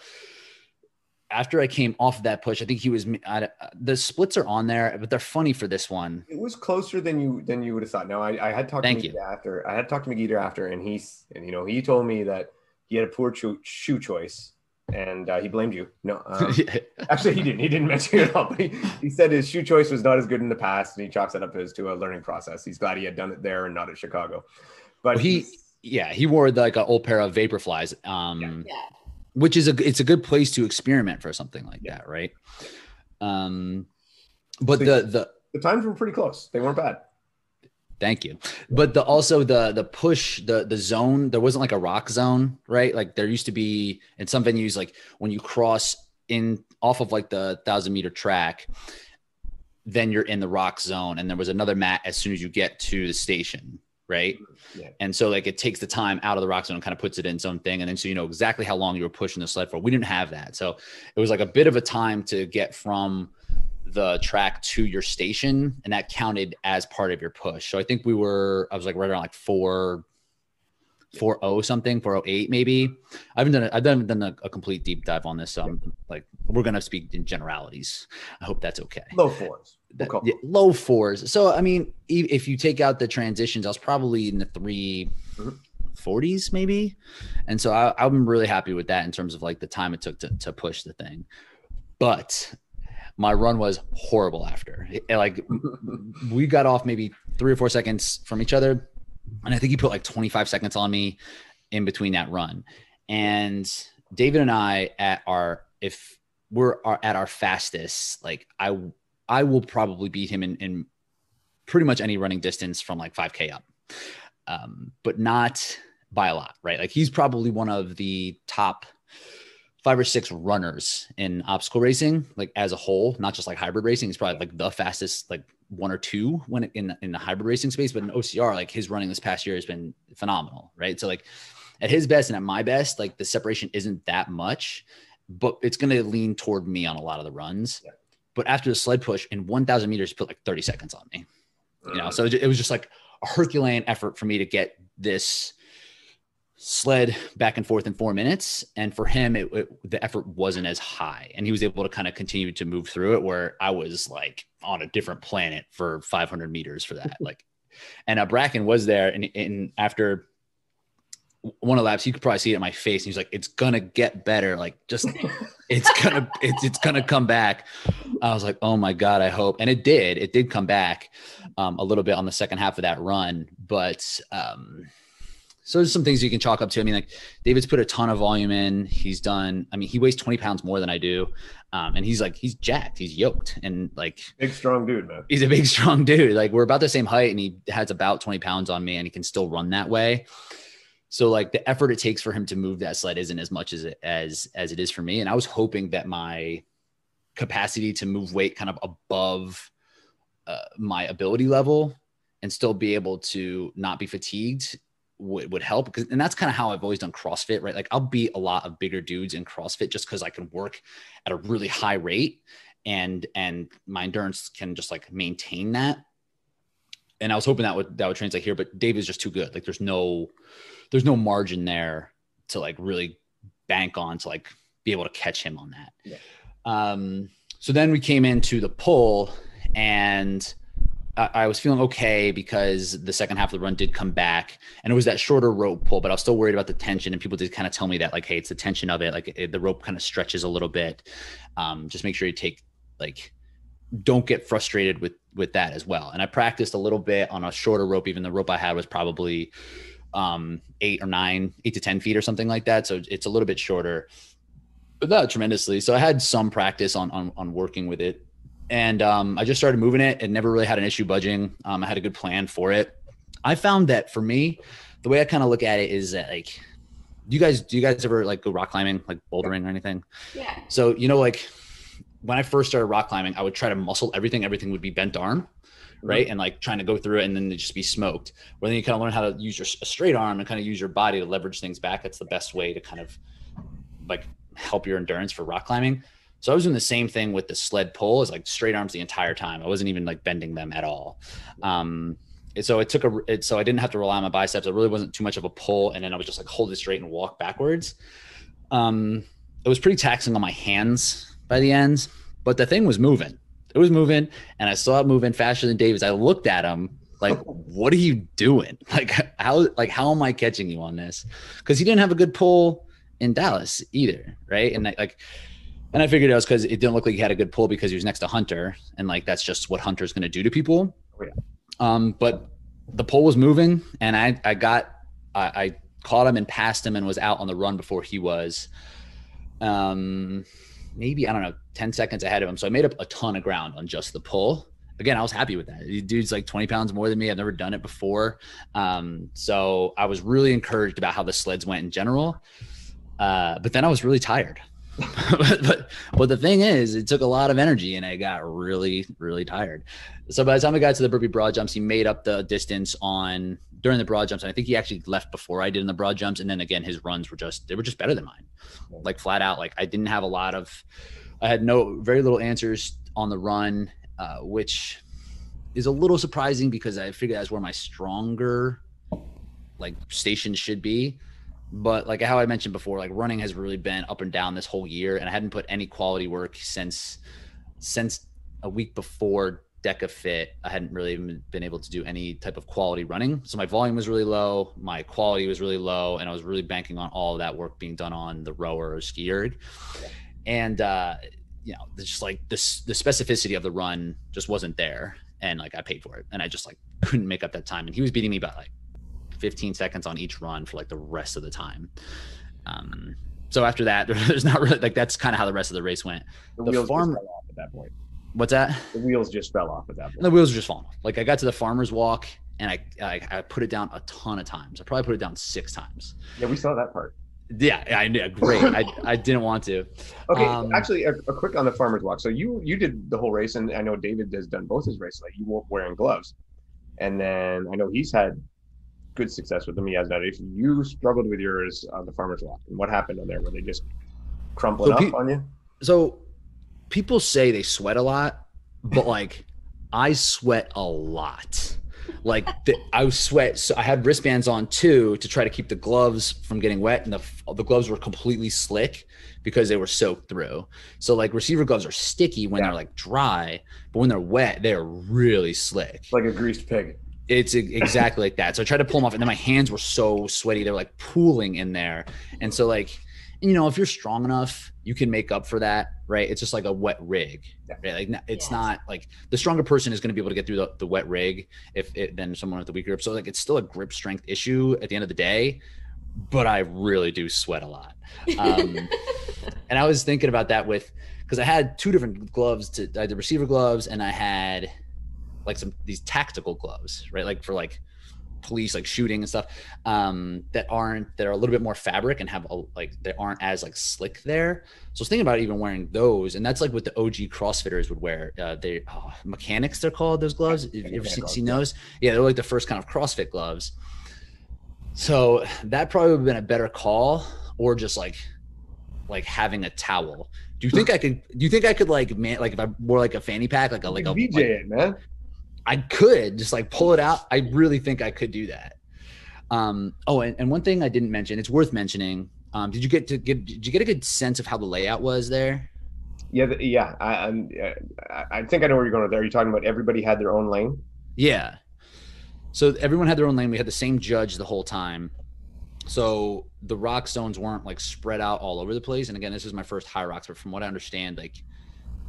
after I came off of that push, I think the splits are on there, but they're funny for this one. It was closer than you would have thought. No, I had talked to McGeeta after, and he told me that he had a poor shoe choice, and he blamed you. No, actually he didn't. He didn't mention it at all. But he said his shoe choice was not as good in the past, and he chalks that up to a learning process. He's glad he had done it there and not at Chicago. But he wore like an old pair of Vaporflies. Which is it's a good place to experiment for something like that, right? But the times were pretty close. They weren't bad. Thank you. But the push, the zone, there wasn't like a rock zone, right? Like there used to be in some venues, like when you cross in off of like the 1,000-meter track, then you're in the rock zone, and there was another mat as soon as you get to the station. Right. Yeah. And so like it takes the time out of the rock zone and kind of puts it in its own thing. And then so you know exactly how long you were pushing the sled for. We didn't have that. So it was like a bit of a time to get the track to your station, and that counted as part of your push. So I think I was like right around like 4:40 something, 4:08 maybe. I haven't done a complete deep dive on this. So I'm like, we're going to speak in generalities. I hope that's okay. Low fours. Low fours. So, I mean, if you take out the transitions, I was probably in the 3:40s maybe. And so I'm really happy with that in terms of like the time it took to push the thing. But my run was horrible after. Like we got off maybe 3 or 4 seconds from each other. And I think he put like 25 seconds on me in between that run. And David and I if we're at our fastest, like I will probably beat him in pretty much any running distance from like 5K up, but not by a lot, right? Like he's probably one of the top 5 or 6 runners in obstacle racing, like as a whole, not just like hybrid racing. He's probably like the fastest, like 1 or 2 when in the hybrid racing space, but in OCR, like his running this past year has been phenomenal, right? So like at his best and at my best, like the separation isn't that much, but it's going to lean toward me on a lot of the runs. Yeah. But after the sled push in 1,000 meters, he put like 30 seconds on me, you know? So it was just like a Herculean effort for me to get this sled back and forth in 4 minutes. And for him, the effort wasn't as high, and he was able to kind of continue to move through it, where I was like on a different planet for 500 meters for that. Like, and Bracken was there, and after one of the laps, you could probably see it in my face. And he's like, it's going to get better. Like, just, it's going to come back. I was like, oh my God, I hope. And it did come back a little bit on the second half of that run. But, so there's some things you can chalk up to. I mean, like, David's put a ton of volume in. He weighs 20 pounds more than I do. And he's jacked, he's yoked, and like big, strong dude, man. He's a big, strong dude. Like, we're about the same height, and he has about 20 pounds on me, and he can still run that way. So like the effort it takes for him to move that sled isn't as much as it is for me. And I was hoping that my capacity to move weight kind of above my ability level and still be able to not be fatigued would help. And that's kind of how I've always done CrossFit, right? Like, I'll beat a lot of bigger dudes in CrossFit just because I can work at a really high rate, and my endurance can just like maintain that. And I was hoping that would translate here, but Dave is just too good. Like, there's no margin there to like really bank on to like be able to catch him on that. Yeah. So then we came into the pull, and I was feeling okay because the second half of the run did come back, and it was that shorter rope pull, but I was still worried about the tension, and people did kind of tell me that, like, hey, it's the tension of it. Like, the rope kind of stretches a little bit. Just make sure you don't get frustrated with that as well. And I practiced a little bit on a shorter rope. Even the rope I had was probably 8 to 10 feet or something like that. So it's a little bit shorter, but not tremendously. So I had some practice on working with it, and I just started moving it and never really had an issue budging. I had a good plan for it. I found that for me, the way I kind of look at it is that, like, do you guys ever like go rock climbing, like bouldering or anything? Yeah. So, like, when I first started rock climbing, I would try to muscle everything. Everything would be bent arm, right? And like trying to go through it, and then they'd just be smoked. Where then you kind of learn how to use a straight arm and kind of use your body to leverage things back. That's the best way to kind of like help your endurance for rock climbing. So I was doing the same thing with the sled pull, is like straight arms the entire time. I wasn't even like bending them at all. So so I didn't have to rely on my biceps. It really wasn't too much of a pull. And then I was just like hold it straight and walk backwards. It was pretty taxing on my hands by the ends, but the thing was moving. It was moving, and I saw it moving faster than David's. I looked at him like, what are you doing? Like, how am I catching you on this? Because he didn't have a good pull in Dallas either, right? And and I figured it was because it didn't look like he had a good pull because he was next to Hunter, and like that's just what Hunter's going to do to people. Oh, yeah. But the pull was moving, and I caught him and passed him and was out on the run before he was. Maybe, I don't know, 10 seconds ahead of him. So I made up a ton of ground on just the pull. Again, I was happy with that. The dude's like 20 pounds more than me. I've never done it before. So I was really encouraged about how the sleds went in general. But then I was really tired. but the thing is, it took a lot of energy, and I got really, really tired. So by the time I got to the burpee broad jumps, he made up the distance during the broad jumps. And I think he actually left before I did in the broad jumps. And then again, his runs were just better than mine. Like, flat out. Like, I didn't have I had very little answers on the run, which is a little surprising because I figured that's where my stronger like stations should be. But like how I mentioned before, like running has really been up and down this whole year, and I hadn't put any quality work since a week before Deka Fit. I hadn't really even been able to do any type of quality running. So my volume was really low, my quality was really low, and I was really banking on all of that work being done on the rower or ski erg. And just like the specificity of the run just wasn't there, and like I paid for it, and I just like couldn't make up that time. And he was beating me by like 15 seconds on each run for like the rest of the time. So after that, there's not really like, that's kind of how the rest of the race went. The wheels just fell off at that point. What's that? The wheels just fell off at that point. And the wheels were just falling off. Like, I got to the farmer's walk, and I put it down a ton of times. I probably put it down 6 times. Yeah, we saw that part. Yeah, I knew. Great. I didn't want to. Okay, actually, a quick on the farmer's walk. So you did the whole race, and I know David has done both his races. Like, you were wearing gloves, and then I know he's had good success with them. He has that issue. You struggled with yours on the farmer's walk. And what happened on there? Were they just crumpling up on you? So people say they sweat a lot, but like I sweat a lot. I was sweat. So I had wristbands on too to try to keep the gloves from getting wet, and the gloves were completely slick because they were soaked through. So like receiver gloves are sticky when they're like dry, but when they're wet, they're really slick. Like a greased pig. It's exactly like that. So I tried to pull them off, and then my hands were so sweaty. They're like pooling in there. And so like, you know, if you're strong enough, you can make up for that, right? It's just like a wet rig, right? Like it's not like the stronger person is going to be able to get through the wet rig than someone with the weaker grip. So like, it's still a grip strength issue at the end of the day, but I really do sweat a lot. And I was thinking about that because I had two different gloves. I had the receiver gloves, and I had like these tactical gloves, right? Like for like police, like shooting and stuff, that are a little bit more fabric and have they aren't as like slick there. So I was thinking about even wearing those, and that's like what the OG CrossFitters would wear. Mechanics, they're called, those gloves. Have you ever seen those? Yeah, they're like the first kind of CrossFit gloves. So that probably would have been a better call, or just like having a towel. Do you think I could like if I wore like a fanny pack, like a VJ it, man? I could just like pull it out. I really think I could do that. And one thing I didn't mention, it's worth mentioning. Did you get a good sense of how the layout was there? Yeah. I think I know where you're going with there. Are you talking about everybody had their own lane? Yeah. So everyone had their own lane. We had the same judge the whole time. So the rock zones weren't like spread out all over the place. And again, this is my first Hyrox, but from what I understand, like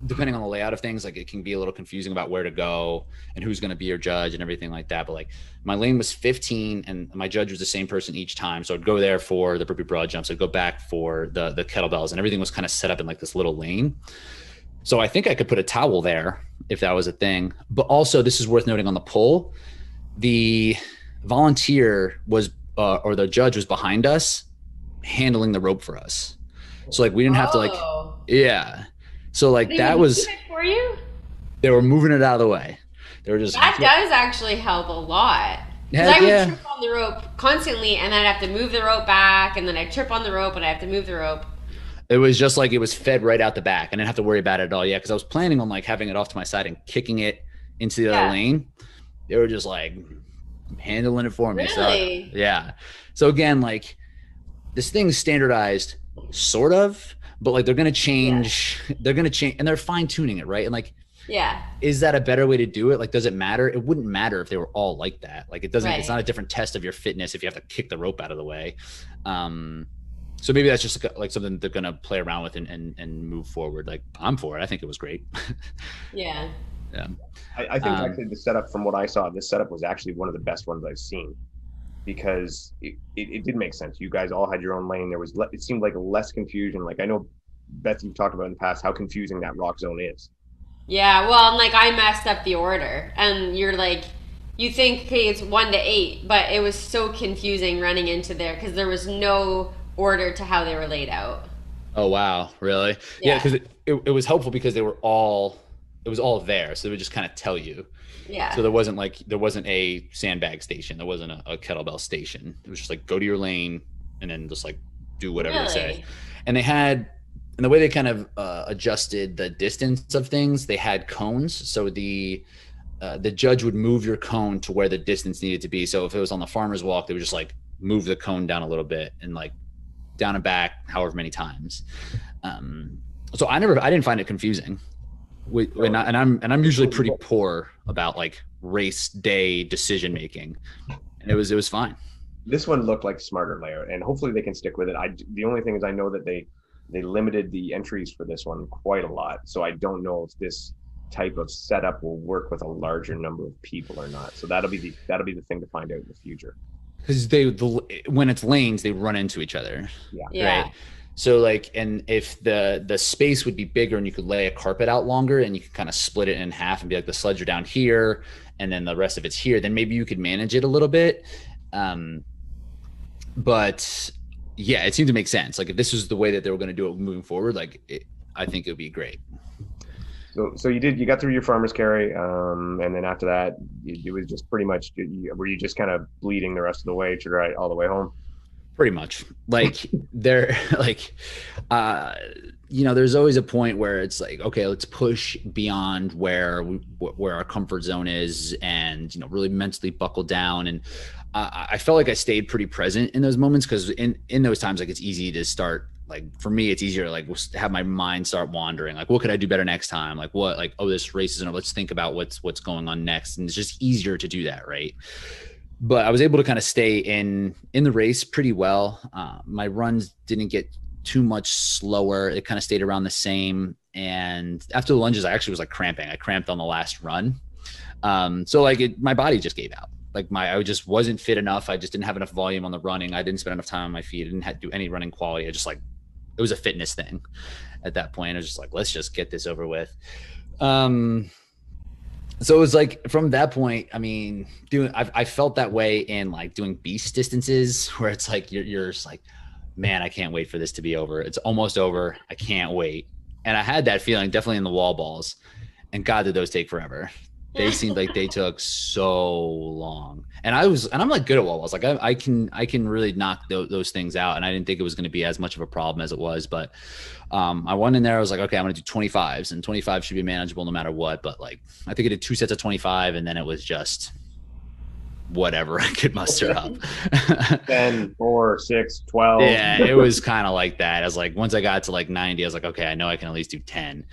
depending on the layout of things, like it can be a little confusing about where to go and who's going to be your judge and everything like that. But like my lane was 15 and my judge was the same person each time. So I'd go there for the burpee broad jumps. I'd go back for the kettlebells, and everything was kind of set up in like this little lane. So I think I could put a towel there if that was a thing. But also, this is worth noting on the pull, the volunteer was, or the judge was behind us handling the rope for us. So like we didn't have to like, yeah. So like that was it for you. They were moving it out of the way. They were just that does actually help a lot. Because I would trip on the rope constantly, and then I'd have to move the rope back, and then I'd trip on the rope, and I have to move the rope. It was just like it was fed right out the back. I didn't have to worry about it at all. Yeah, because I was planning on like having it off to my side and kicking it into the other lane. They were just like handling it for me. Really? So yeah. So again, like this thing's standardized, sort of. But like they're gonna change, and they're fine tuning it, right? And like, is that a better way to do it? Like, does it matter? It wouldn't matter if they were all like that. Like, it doesn't. Right. It's not a different test of your fitness if you have to kick the rope out of the way. So maybe that's just like something they're gonna play around with and move forward. Like, I'm for it. I think it was great. Yeah. I think actually the setup, from what I saw, this setup was actually one of the best ones I've seen. Because it did make sense. You guys all had your own lane. It seemed like less confusion. Like I know, Beth, you've talked about in the past how confusing that rock zone is. Yeah, well, and like I messed up the order, and you're like, you think, okay, it's 1 to 8, but it was so confusing running into there because there was no order to how they were laid out. Oh wow, really? Yeah, because it was helpful because it was all there, so it would just kind of tell you. Yeah. So there wasn't a sandbag station. There wasn't a kettlebell station. It was just like go to your lane and then just like do whatever they say. And the way they kind of adjusted the distance of things, they had cones. So the judge would move your cone to where the distance needed to be. So if it was on the farmer's walk, they would just like move the cone down a little bit and like down and back however many times. So I didn't find it confusing. I'm usually pretty poor about like race day decision making, and it was fine. This one looked like a smarter layout, and hopefully they can stick with it. The only thing is I know that they limited the entries for this one quite a lot, so I don't know if this type of setup will work with a larger number of people or not. So that'll be the thing to find out in the future. Because when it's lanes, they run into each other. Yeah. Right. So like, and if the space would be bigger and you could lay a carpet out longer and you could kind of split it in half and be like the sleds are down here and then the rest of it's here, then maybe you could manage it a little bit. But yeah, it seemed to make sense. Like if this was the way that they were going to do it moving forward, I think it would be great. So you got through your farmer's carry. And then after that, it was just pretty much, were you just kind of bleeding the rest of the way to right all the way home? Pretty much. Like they're like, there's always a point where it's like, okay, let's push beyond where our comfort zone is, and really mentally buckle down. And I felt like I stayed pretty present in those moments, because in those times, like, it's easy to start, like, for me, it's easier to like have my mind start wandering. Like, what could I do better next time? Like, oh, this race isn't over. Let's think about what's going on next. And it's just easier to do that, right? But I was able to kind of stay in the race pretty well. My runs didn't get too much slower. It kind of stayed around the same. And after the lunges, I actually was like cramping. I cramped on the last run. So like my body just gave out. Like I just wasn't fit enough. I just didn't have enough volume on the running. I didn't spend enough time on my feet. I didn't have to do any running quality. I just like, it was a fitness thing at that point. I was just like, let's just get this over with. So it was like, from that point, I mean, I felt that way in like doing beast distances, where it's like, you're just like, man, I can't wait for this to be over. It's almost over. I can't wait. And I had that feeling definitely in the wall balls, and God, did those take forever. They seemed like they took so long. And I'm like good at wall balls. Like I can really knock those things out. And I didn't think it was going to be as much of a problem as it was. But I went in there. I was like, okay, I'm going to do 25s, and 25 should be manageable no matter what. But like, I think I did 2 sets of 25, and then it was just whatever I could muster up. 10, 4, 6, 12. Yeah, it was kind of like that. I was like, once I got to like 90, I was like, okay, I know I can at least do 10.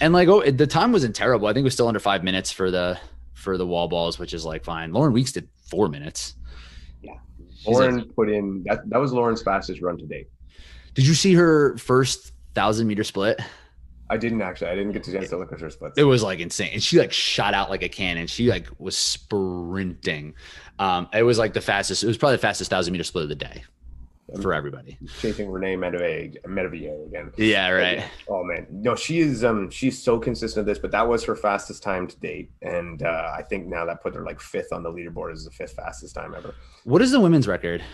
And like, the time wasn't terrible. I think it was still under 5 minutes for the wall balls, which is like fine. Lauren Weeks did 4 minutes. Yeah, Lauren put in that was Lauren's fastest run to date. Did you see her first 1,000-meter split? I didn't actually. I didn't get the chance to look at her splits. It was like insane, and she like shot out like a cannon. She like was sprinting. It was like the fastest. It was probably the fastest 1,000-meter split of the day for everybody. Chasing Renee Medvedev again. Yeah, right. Oh man, no, she is. She's so consistent at this, but that was her fastest time to date, and I think now that put her like 5th on the leaderboard as the 5th fastest time ever. What is the women's record?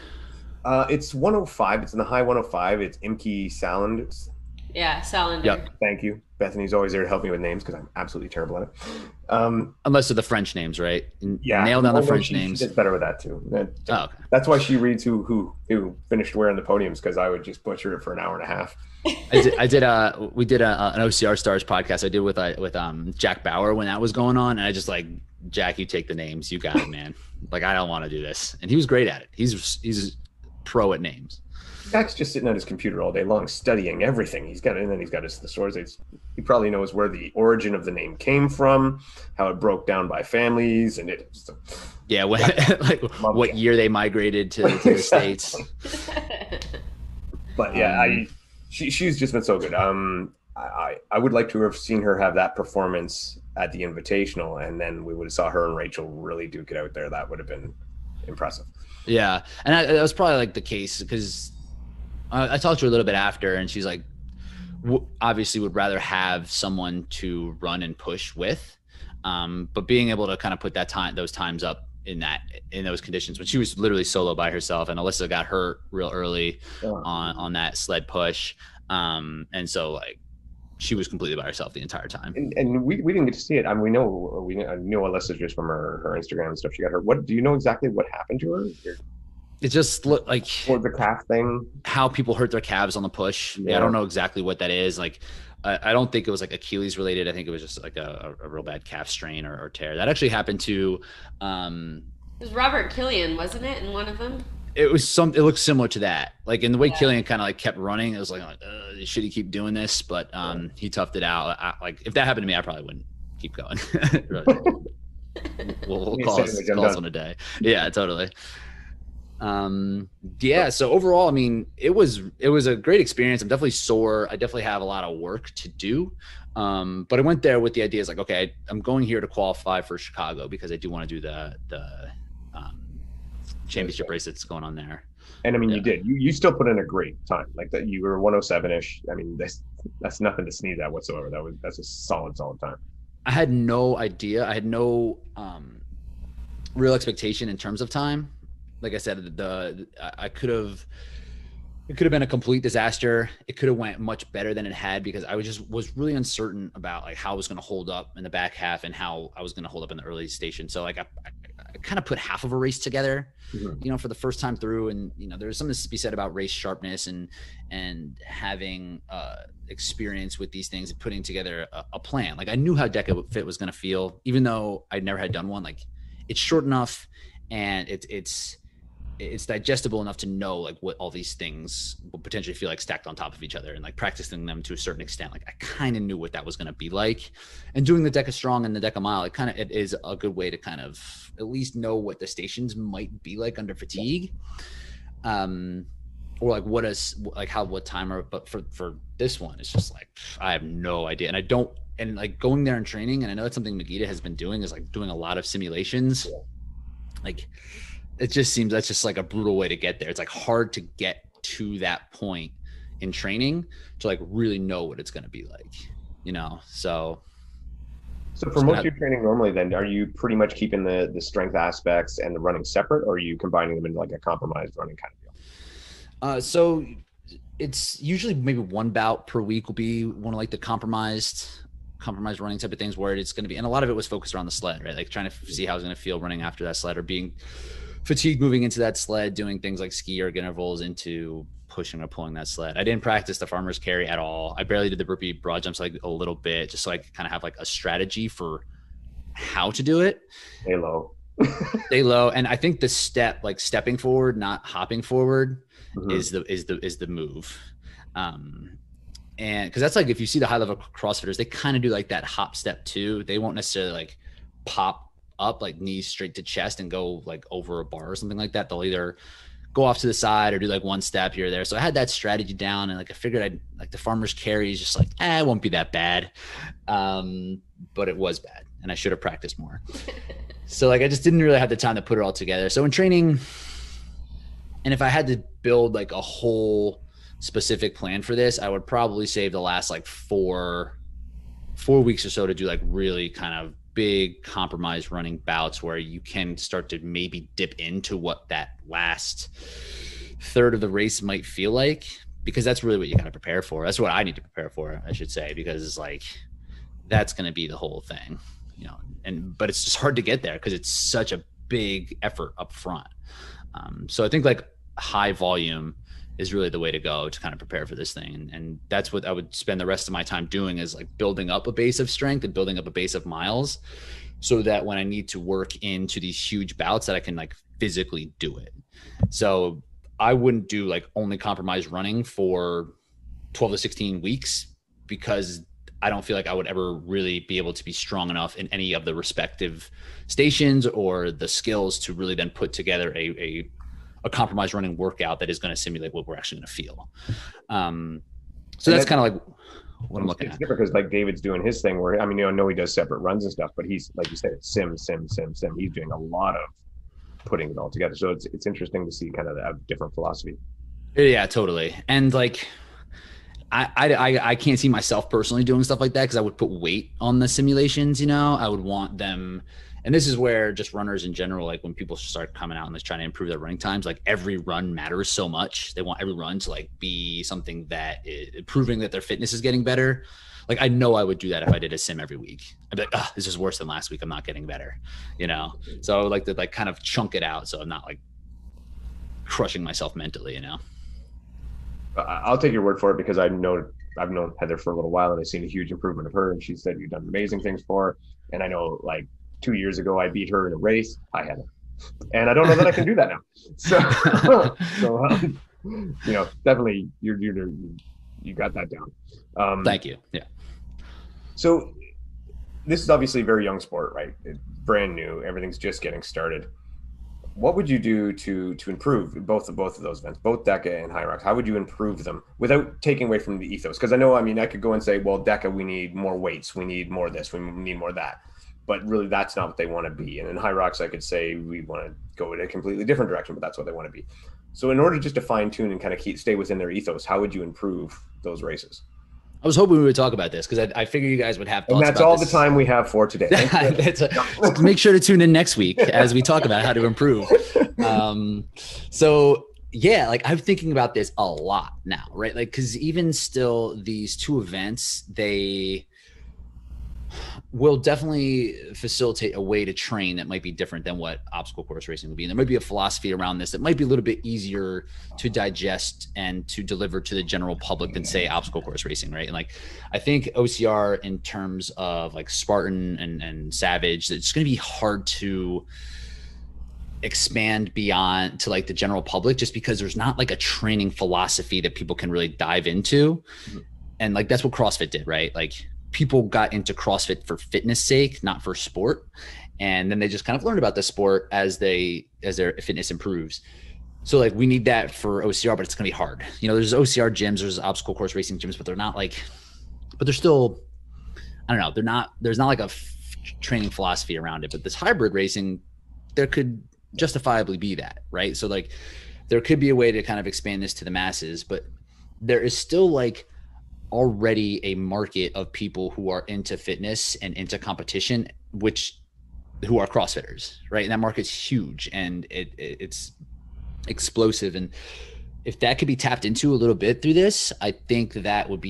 It's 105. It's in the high 105. It's Imke Saland. Yeah, Salander. Yep. Thank you. Bethany's always there to help me with names because I'm absolutely terrible at it. Unless they're the French names, right? Yeah, nail down the French names. She gets better with that too. Okay. That's why she reads who finished where in the podiums, because I would just butcher it for an hour and a half. We did an OCR Stars podcast I did with Jack Bauer when that was going on, and I just like, Jack, you take the names, you got it, man. Like, I don't want to do this, and he was great at it. He's pro at names. Jack's just sitting at his computer all day long studying everything. He's got the sources. He probably knows where the origin of the name came from, how it broke down by families, and it. Yeah, what year they migrated to the States. But yeah, she's just been so good. I would like to have seen her have that performance at the Invitational, and then we would have saw her and Rachel really duke it out there. That would have been impressive. Yeah, and that was probably like the case, because I talked to her a little bit after, and she's like, obviously would rather have someone to run and push with, but being able to kind of put those times up in those conditions when she was literally solo by herself, and Alyssa got hurt real early on that sled push, and so like she was completely by herself the entire time. And we didn't get to see it. I mean, I knew Alyssa just from her Instagram and stuff. She got hurt. What do you know exactly what happened to her? It just looked like the calf thing, how people hurt their calves on the push. Yeah. I don't know exactly what that is. Like, I don't think it was like Achilles related. I think it was just like a real bad calf strain or tear. That actually happened to. It was Robert Killian, wasn't it? In one of them. It looked similar to that. Like, in the way Killian kind of like kept running, it was like should he keep doing this? But he toughed it out. Like, if that happened to me, I probably wouldn't keep going. we'll call us on a day. Yeah, totally. So overall, I mean, it was a great experience. I'm definitely sore. I definitely have a lot of work to do. But I went there with the idea is like, okay, I'm going here to qualify for Chicago because I do want to do the championship race that's going on there. And I mean, you did. You still put in a great time. Like that, you were 107-ish. I mean, that's nothing to sneeze at whatsoever. That's a solid time. I had no idea. I had no real expectation in terms of time. Like I said, it could have been a complete disaster. It could have went much better than it had, because I was really uncertain about like how I was going to hold up in the back half and how I was going to hold up in the early station. So like kind of put half of a race together, for the first time through. And, there's something to be said about race sharpness and having experience with these things and putting together a plan. Like I knew how Deka Fit was going to feel, even though I'd never had done one. Like it's short enough and it's digestible enough to know like what all these things will potentially feel like stacked on top of each other, and like practicing them to a certain extent. Like I kind of knew what that was going to be like, and doing the Deka Strong and the Deka Mile, it is a good way to kind of at least know what the stations might be like under fatigue. Or like what timer, but for this one, it's just like, I have no idea. And like going there and training, and I know that's something Magida has been doing, is like doing a lot of simulations. Like, it just seems that's just like a brutal way to get there. It's like hard to get to that point in training to like really know what it's going to be like, so for most of your training normally, then are you pretty much keeping the strength aspects and the running separate, or are you combining them into like a compromised running kind of deal? So it's usually maybe one bout per week will be one of like the compromised running type of things, where it's going to be, and a lot of it was focused around the sled, right? Like trying to see how I was going to feel running after that sled, or being fatigued moving into that sled, doing things like ski erg intervals into pushing or pulling that sled. I didn't practice the farmer's carry at all. I barely did the burpee broad jumps, like a little bit, just so I could kind of have like a strategy for how to do it. Stay low. Stay low. And I think the stepping forward, not hopping forward, is the move. And because that's like, if you see the high level CrossFitters, they kind of do like that hop step too. They won't necessarily like pop up like knees straight to chest and go like over a bar or something like that. They'll either go off to the side or do like one step here or there. So I had that strategy down, and like I figured I'd like the farmer's carry is just like, it won't be that bad. But it was bad, and I should have practiced more. So like I just didn't really have the time to put it all together. So in training, and if I had to build like a whole specific plan for this, I would probably save the last like four weeks or so to do like really kind of big compromised running bouts where you can start to maybe dip into what that last third of the race might feel like, because that's really what you got to prepare for. That's what I need to prepare for, I should say, because it's like, that's going to be the whole thing, but it's just hard to get there because it's such a big effort up front. So I think like high volume is really the way to go to kind of prepare for this thing. And that's what I would spend the rest of my time doing, is like building up a base of strength and building up a base of miles, so that when I need to work into these huge bouts that I can like physically do it. So I wouldn't do like only compromised running for 12 to 16 weeks, because I don't feel like I would ever really be able to be strong enough in any of the respective stations or the skills to really then put together a compromised running workout that is going to simulate what we're actually going to feel. So that's kind of like what I'm looking at. It's different because like David's doing his thing where, I mean, I know he does separate runs and stuff, but he's, like you said, it's sim. He's doing a lot of putting it all together. So it's interesting to see kind of a different philosophy. Yeah, totally. And like, I can't see myself personally doing stuff like that, because I would put weight on the simulations, I would want them. And this is where just runners in general, like when people start coming out and just trying to improve their running times, like every run matters so much. They want every run to like be something that is proving that their fitness is getting better. Like I know I would do that if I did a sim every week. I'd be like, this is worse than last week. I'm not getting better, So I would like to like kind of chunk it out, so I'm not like crushing myself mentally, I'll take your word for it, because I've known Heather for a little while, and I've seen a huge improvement of her, and she said you've done amazing things for her. And I know like 2 years ago I beat her in a race. Hi, Heather. And I don't know that I can do that now. So definitely you got that down. Thank you. Yeah. So this is obviously a very young sport, right? It's brand new. Everything's just getting started. What would you do to improve both of those events, both Deka and Hyrox? How would you improve them without taking away from the ethos? Because I could go and say, well, Deka, we need more weights, we need more this, we need more that. But really, that's not what they want to be. And in Hyrox, I could say we want to go in a completely different direction, but that's what they want to be. So in order just to fine tune and kind of stay within their ethos, how would you improve those races? I was hoping we would talk about this, because I figured you guys would have thoughts. And that's about all this. The time we have for today. Make sure to tune in next week as we talk about how to improve. So yeah, like I'm thinking about this a lot now, right? Like, because even still, these two events, will definitely facilitate a way to train that might be different than what obstacle course racing would be. And there might be a philosophy around this that might be a little bit easier to digest and to deliver to the general public than, say, obstacle course racing, right? And like, I think OCR in terms of like Spartan and Savage, it's going to be hard to expand beyond to like the general public, just because there's not like a training philosophy that people can really dive into. And like, that's what CrossFit did, right? Like, people got into CrossFit for fitness sake, not for sport. And then they just kind of learned about the sport as their fitness improves. So like, we need that for OCR, but it's going to be hard. You know, there's OCR gyms, there's obstacle course racing gyms, but they're not like, but they're still, I don't know. There's not like a training philosophy around it, but this hybrid racing, there could justifiably be that, right? So like, there could be a way to kind of expand this to the masses, but there is still like already a market of people who are into fitness and into competition, who are CrossFitters, right? And that market's huge, and it's explosive. And if that could be tapped into a little bit through this, I think that would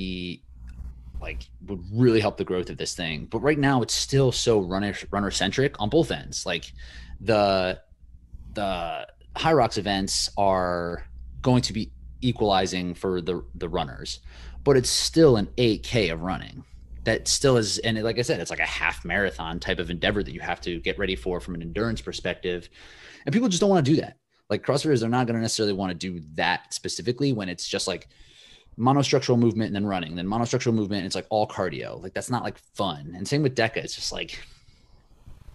really help the growth of this thing. But right now it's still so runner centric on both ends. Like the Hyrox events are going to be equalizing for the runners, but it's still an 8K of running. That still is, and like I said, it's like a half marathon type of endeavor that you have to get ready for from an endurance perspective. And people just don't want to do that. Like, CrossFitters are not going to necessarily want to do that specifically when it's just like monostructural movement and then running, then monostructural movement. And it's like all cardio. Like, that's not like fun. And same with Deka. It's just like,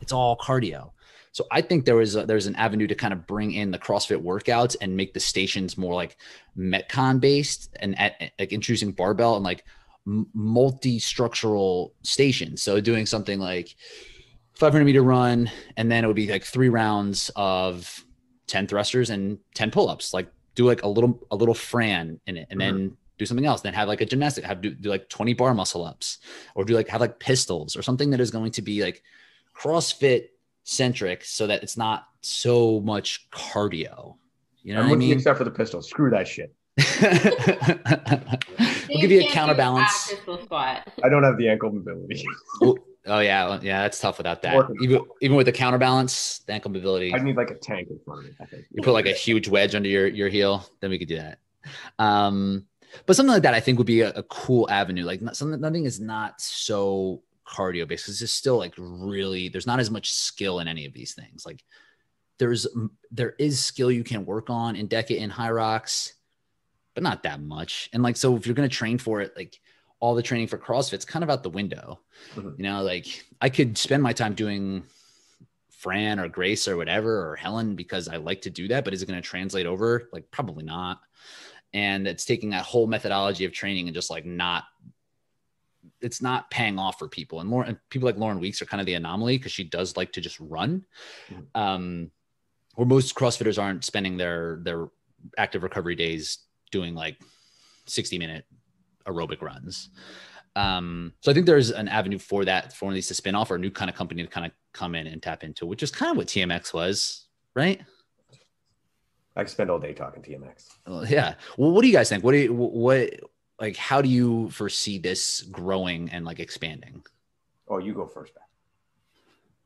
it's all cardio. So I think there's an avenue to kind of bring in the CrossFit workouts and make the stations more like Metcon based, and like introducing barbell and like multi-structural stations. So doing something like 500-meter run, and then it would be like 3 rounds of 10 thrusters and 10 pull-ups. Like, do like a little Fran in it, and then do something else. Then have like a gymnastic, do like 20 bar muscle ups, or have like pistols or something that is going to be like CrossFit centric, so that it's not so much cardio. You know what I mean? Except for the pistols. Screw that shit. We'll give you a counterbalance. I don't have the ankle mobility. Oh yeah, that's tough without that. Even with the counterbalance, the ankle mobility. I need like a tank in front of me, I think. You put like a huge wedge under your heel, then we could do that. But something like that, I think, would be a cool avenue. Like, nothing is not so cardio based. It's just still like really, there's not as much skill in any of these things. Like, there is skill you can work on in Deka and Hyrox, but not that much. And like, so if you're going to train for it, like, all the training for CrossFit's kind of out the window. You know, like, I could spend my time doing Fran or Grace or whatever, or Helen, because I like to do that, but is it going to translate over? Like, probably not. And it's taking that whole methodology of training and just like it's not paying off for people. And people like Lauren Weeks are kind of the anomaly, because she does like to just run. Where most CrossFitters aren't spending their active recovery days doing like 60-minute aerobic runs. So I think there's an avenue for that, for these to spin off, or a new kind of company to kind of come in and tap into, which is kind of what TMX was, right? I could spend all day talking TMX. Well, yeah. Well, what do you guys think? Like, how do you foresee this growing and like expanding? Oh, you go first, Beth.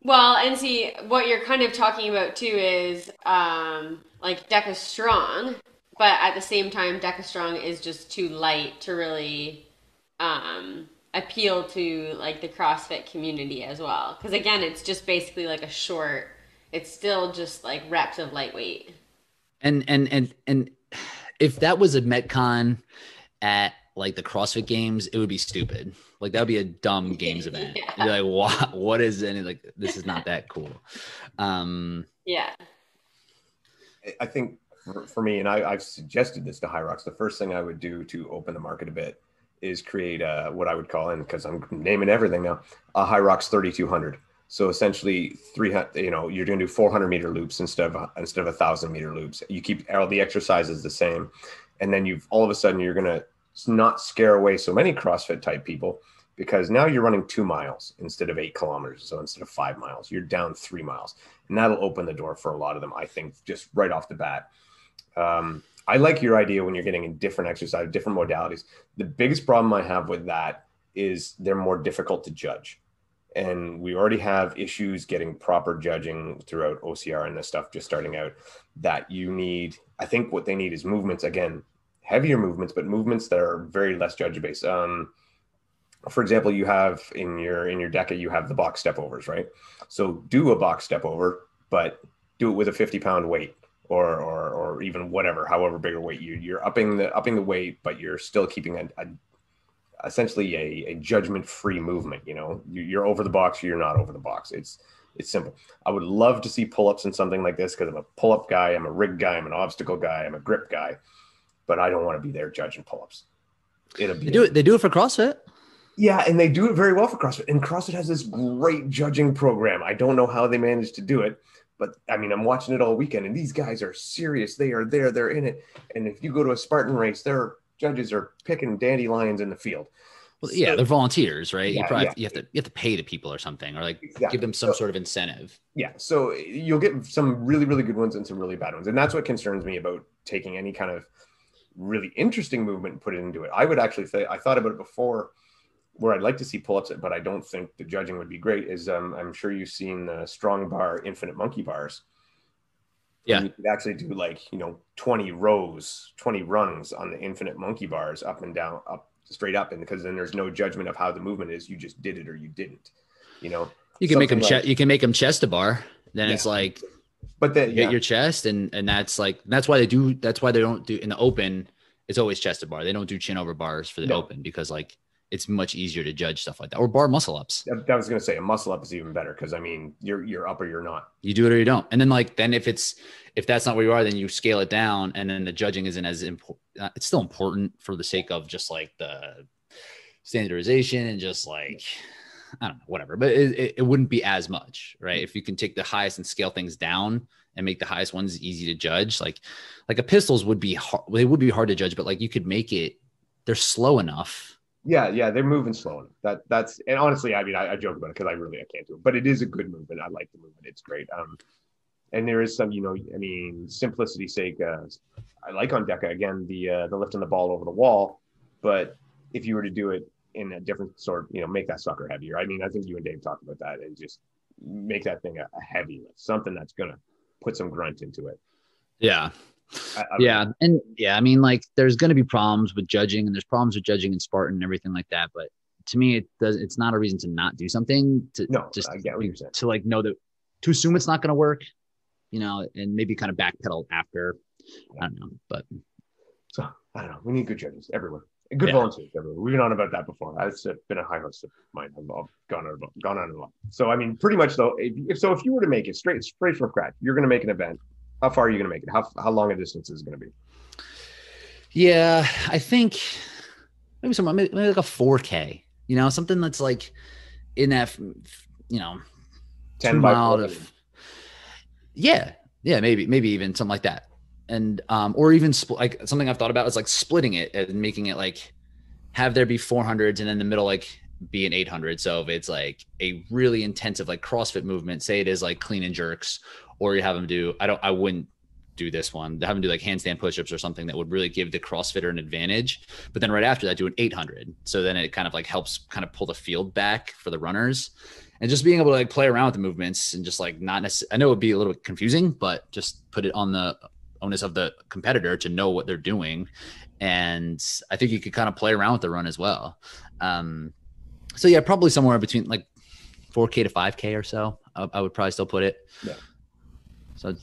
Well, and see, what you're kind of talking about too is like Deka Strong, but at the same time, Deka Strong is just too light to really appeal to like the CrossFit community as well. Because again, it's just basically like it's still just like reps of lightweight. And if that was a Metcon at like the CrossFit Games, it would be stupid. Like, that would be a dumb games event. Yeah. You're like, what is it? Like, this is not that cool. Yeah. I think for me, and I've suggested this to Hyrox, the first thing I would do to open the market a bit is create what I would call, and because I'm naming everything now, a Hyrox 3200. So essentially 300, you're going to do 400-meter loops instead of 1,000-meter loops. You keep all the exercises the same. And then all of a sudden you're going to not scare away so many CrossFit type people, because now you're running 2 miles instead of 8 kilometers. So instead of 5 miles, you're down 3 miles, and that'll open the door for a lot of them, I think, just right off the bat. I like your idea when you're getting in different exercise, different modalities. The biggest problem I have with that is they're more difficult to judge. and we already have issues getting proper judging throughout OCR and this stuff just starting out, that you need, I think what they need is movements, again, heavier movements, but movements that are very less judge based. For example, you have in your Deka, you have the box step overs, right? So do a box step over, but do it with a 50-pound weight, or even whatever, however big a weight you're upping the weight, but you're still keeping essentially a judgment-free movement. You know, you're over the box, you're not over the box. It's simple. I would love to see pull-ups in something like this, because I'm a pull-up guy, I'm a rig guy, I'm an obstacle guy, I'm a grip guy, but I don't want to be there judging pull-ups. They do it for CrossFit. Yeah, and they do it very well for CrossFit. And CrossFit has this great judging program. I don't know how they managed to do it, but I mean, I'm watching it all weekend, and these guys are serious. They are there, they're in it. And if you go to a Spartan race, their judges are picking dandelions in the field. Well, yeah, they're volunteers, right? You have to pay the people or something, or like give them some sort of incentive. Yeah, so you'll get some really, really good ones and some really bad ones. And that's what concerns me about taking any kind of really interesting movement and put it into it. I would actually say, I thought about it before, where I'd like to see pull-ups, but I don't think the judging would be great, is I'm sure you've seen the strong bar infinite monkey bars. Yeah. And you could actually do 20 rows, 20 rungs on the infinite monkey bars, up and down, up straight up. And because then there's no judgment of how the movement is. You just did it or you didn't, you can make them you can make them chest to bar. Then it's like, but then hit your chest. And that's why they don't do in the open. It's always chest to bar. They don't do chin over bars for the open, because it's much easier to judge stuff like that, or bar muscle ups. I was going to say a muscle up is even better, because I mean, you're up or you're not. You do it or you don't. And then if that's not where you are, then you scale it down, and then the judging isn't as important. It's still important for the sake of just like the standardization and just like, I don't know, whatever, but it wouldn't be as much, right? If you can take the highest and scale things down and make the highest ones easy to judge, like a pistols would be hard. They would be hard to judge, but like you could make it, they're slow enough. Yeah, they're moving slow enough. That's and honestly, I mean, I joke about it because I can't do it, but it is a good movement. I like the movement; it's great. And there is some, I mean, simplicity's sake, I like on Deka again the lifting the ball over the wall, but if you were to do it in a different sort, make that sucker heavier. I mean, I think you and Dave talked about that, and just make that thing a heavy lift, something that's gonna put some grunt into it. Yeah. I mean, like, there's going to be problems with judging, and there's problems with judging in Spartan and everything like that. But to me, it's not a reason to not do something. I get what you're saying. To like know that, to assume it's not going to work, and maybe kind of backpedal after. I don't know, but so I don't know. We need good judges everywhere. Good volunteers everywhere. We've been on about that before. That's been a high horse of mine. I've gone on a lot. So I mean, pretty much though, if you were to make it straight from scratch, you're going to make an event. How far are you going to make it? How long a distance is it going to be? Yeah, I think maybe like a 4K, something that's like in that, 10 by 4. Yeah, maybe even something like that. And, or even like something I've thought about is like splitting it and making it like have there be 400s and then the middle, like be an 800. So if it's like a really intensive, like CrossFit movement, say it is like clean and jerks, or you have them do, I wouldn't do this one, have them do like handstand push-ups or something that would really give the CrossFitter an advantage. But then right after that, do an 800. So then it kind of like helps kind of pull the field back for the runners, and just being able to like play around with the movements and just like not necessarily, I know it would be a little bit confusing, but just put it on the onus of the competitor to know what they're doing. And I think you could kind of play around with the run as well. So yeah, probably somewhere between like 4K to 5K or so. I would probably still put it. Yeah. So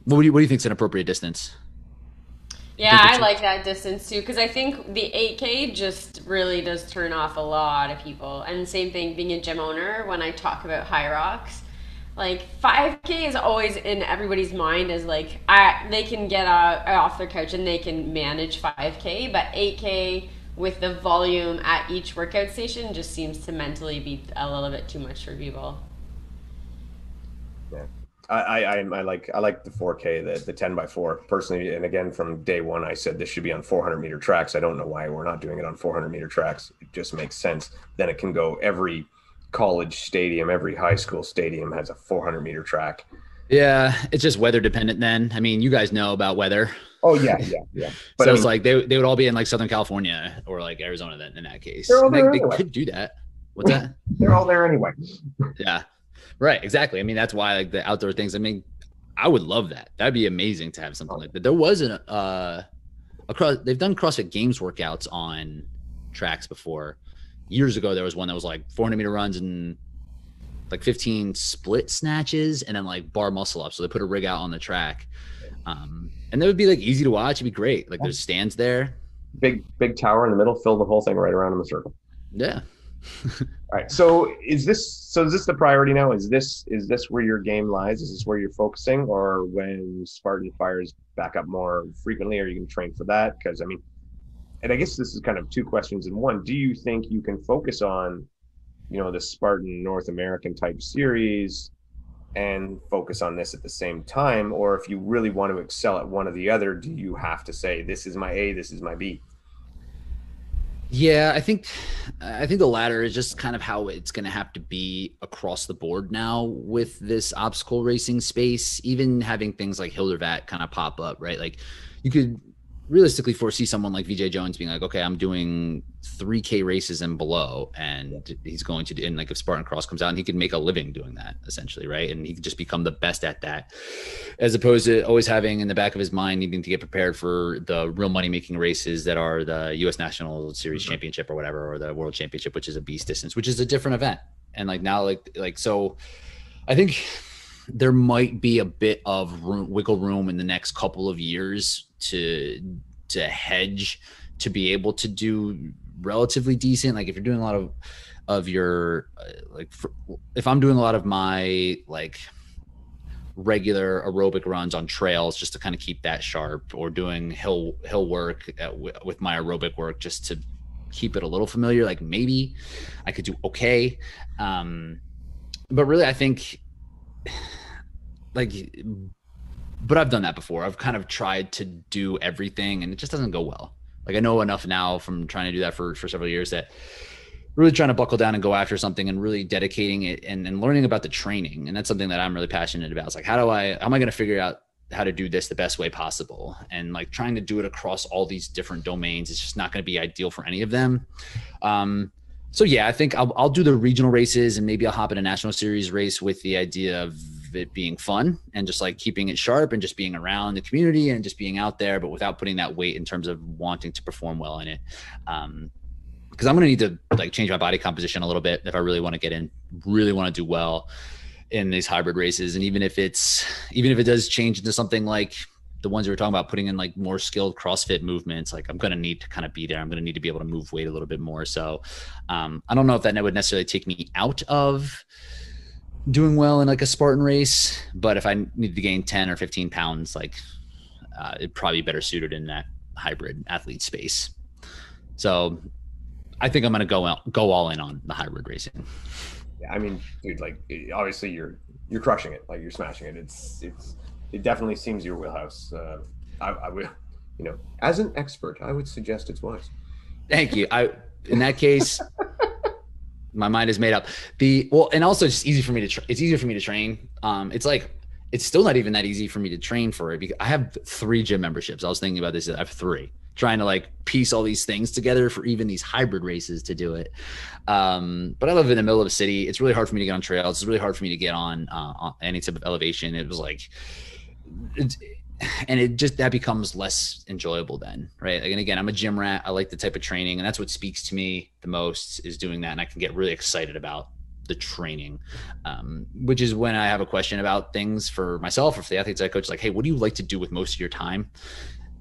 what do you think is an appropriate distance? Yeah, I like that distance too, because I think the 8K just really does turn off a lot of people. And same thing, being a gym owner, when I talk about Hyrox, like 5K is always in everybody's mind as like they can get off their couch and they can manage 5K, but 8K with the volume at each workout station just seems to mentally be a little bit too much for people. Yeah. I like the 4K, the 10 by 4 personally. And again, from day one, I said this should be on 400-meter tracks. I don't know why we're not doing it on 400-meter tracks. It just makes sense. Then it can go, every college stadium, every high school stadium has a 400-meter track. Yeah, it's just weather dependent then. I mean, you guys know about weather. Oh, yeah. But so it's like they would all be in like Southern California or like Arizona then in that case. They could do that. What's that? They're all there anyway. Yeah, right. Exactly. I mean, that's why like the outdoor things. I mean, I would love that. That'd be amazing to have something like that. There was they've done CrossFit Games workouts on tracks before. Years ago, there was one that was like 400-meter runs and like 15 split snatches and then like bar muscle up. So they put a rig out on the track. And that would be like easy to watch. It'd be great. Like there's stands there. Big tower in the middle, fill the whole thing right around in the circle. Yeah. All right. So is this the priority now? Is this where your game lies? Is this where you're focusing? Or when Spartan fires back up more frequently, are you going to train for that? Because I mean, and I guess this is kind of two questions in one. Do you think you can focus on, the Spartan North American type series and focus on this at the same time? Or if you really want to excel at one or the other, do you have to say, this is my A, this is my B? Yeah, I think the latter is just kind of how it's going to have to be across the board now with this obstacle racing space, even having things like Hildervat kind of pop up, right? Like you could realistically foresee someone like VJ Jones being like, okay, I'm doing 3K races and below, and he's going to do, and like if Spartan Cross comes out, and he can make a living doing that essentially, right? And he can just become the best at that, as opposed to always having in the back of his mind needing to get prepared for the real money making races that are the U.S. National Series Championship or whatever, or the World Championship, which is a beast distance, which is a different event. And like now, like so, I think there might be a bit of wiggle room in the next couple of years to hedge to be able to do relatively decent. Like if you're doing a lot of your if I'm doing a lot of my like regular aerobic runs on trails just to kind of keep that sharp, or doing hill work with my aerobic work just to keep it a little familiar, like maybe I could do okay. But really I think but I've done that before. I've kind of tried to do everything and it just doesn't go well. Like I know enough now from trying to do that for several years that really trying to buckle down and go after something and really dedicating it and learning about the training. And that's something that I'm really passionate about. It's like, how am I going to figure out how to do this the best way possible? And like trying to do it across all these different domains is just not going to be ideal for any of them. So yeah, I think I'll do the regional races and maybe I'll hop in a national series race with the idea of it being fun and just like keeping it sharp and just being around the community and just being out there, but without putting that weight in terms of wanting to perform well in it. Because I'm going to need to like change my body composition a little bit if I really want to get in, really want to do well in these hybrid races. And even if it does change into something like the ones we were talking about, putting in like more skilled CrossFit movements, like I'm going to need to kind of be there. I'm going to need to be able to move weight a little bit more. So I don't know if that would necessarily take me out of doing well in like a Spartan race, but if I need to gain 10 or 15 pounds, like it'd probably be better suited in that hybrid athlete space. So I think I'm going to go all in on the hybrid racing. Yeah, I mean, dude, like obviously you're crushing it, like you're smashing it. It definitely seems your wheelhouse. I would, as an expert, I would suggest it's wise. Thank you. In that case, my mind is made up. And also it's easy for me to it's easier for me to train. It's still not even that easy for me to train for it because I have 3 gym memberships. I was thinking about this. I have 3, trying to like piece all these things together for even these hybrid races to do it. But I live in the middle of a city. It's really hard for me to get on trails. It's really hard for me to get on any type of elevation. It was like, that becomes less enjoyable then, right? Like, and again, I'm a gym rat. I like the type of training, and that's what speaks to me the most is doing that. And I can get really excited about the training, which is when I have a question about things for myself or for the athletes I coach, like, hey, what do you like to do with most of your time?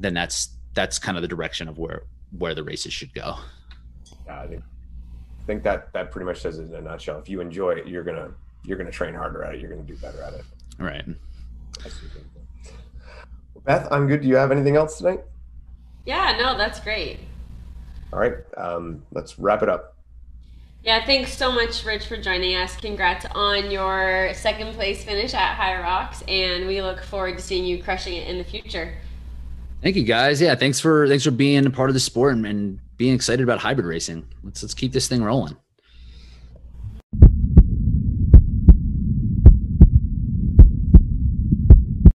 Then that's kind of the direction of where the races should go. Yeah, I think that pretty much says it in a nutshell. If you enjoy it, you're gonna train harder at it. You're gonna do better at it. Right. Beth, I'm good. Do you have anything else tonight? Yeah, no, that's great. All right, let's wrap it up. Yeah, thanks so much, Rich, for joining us. Congrats on your 2nd place finish at Hyrox, and we look forward to seeing you crushing it in the future. Thank you, guys. Yeah, thanks for being a part of the sport and being excited about hybrid racing. Let's keep this thing rolling.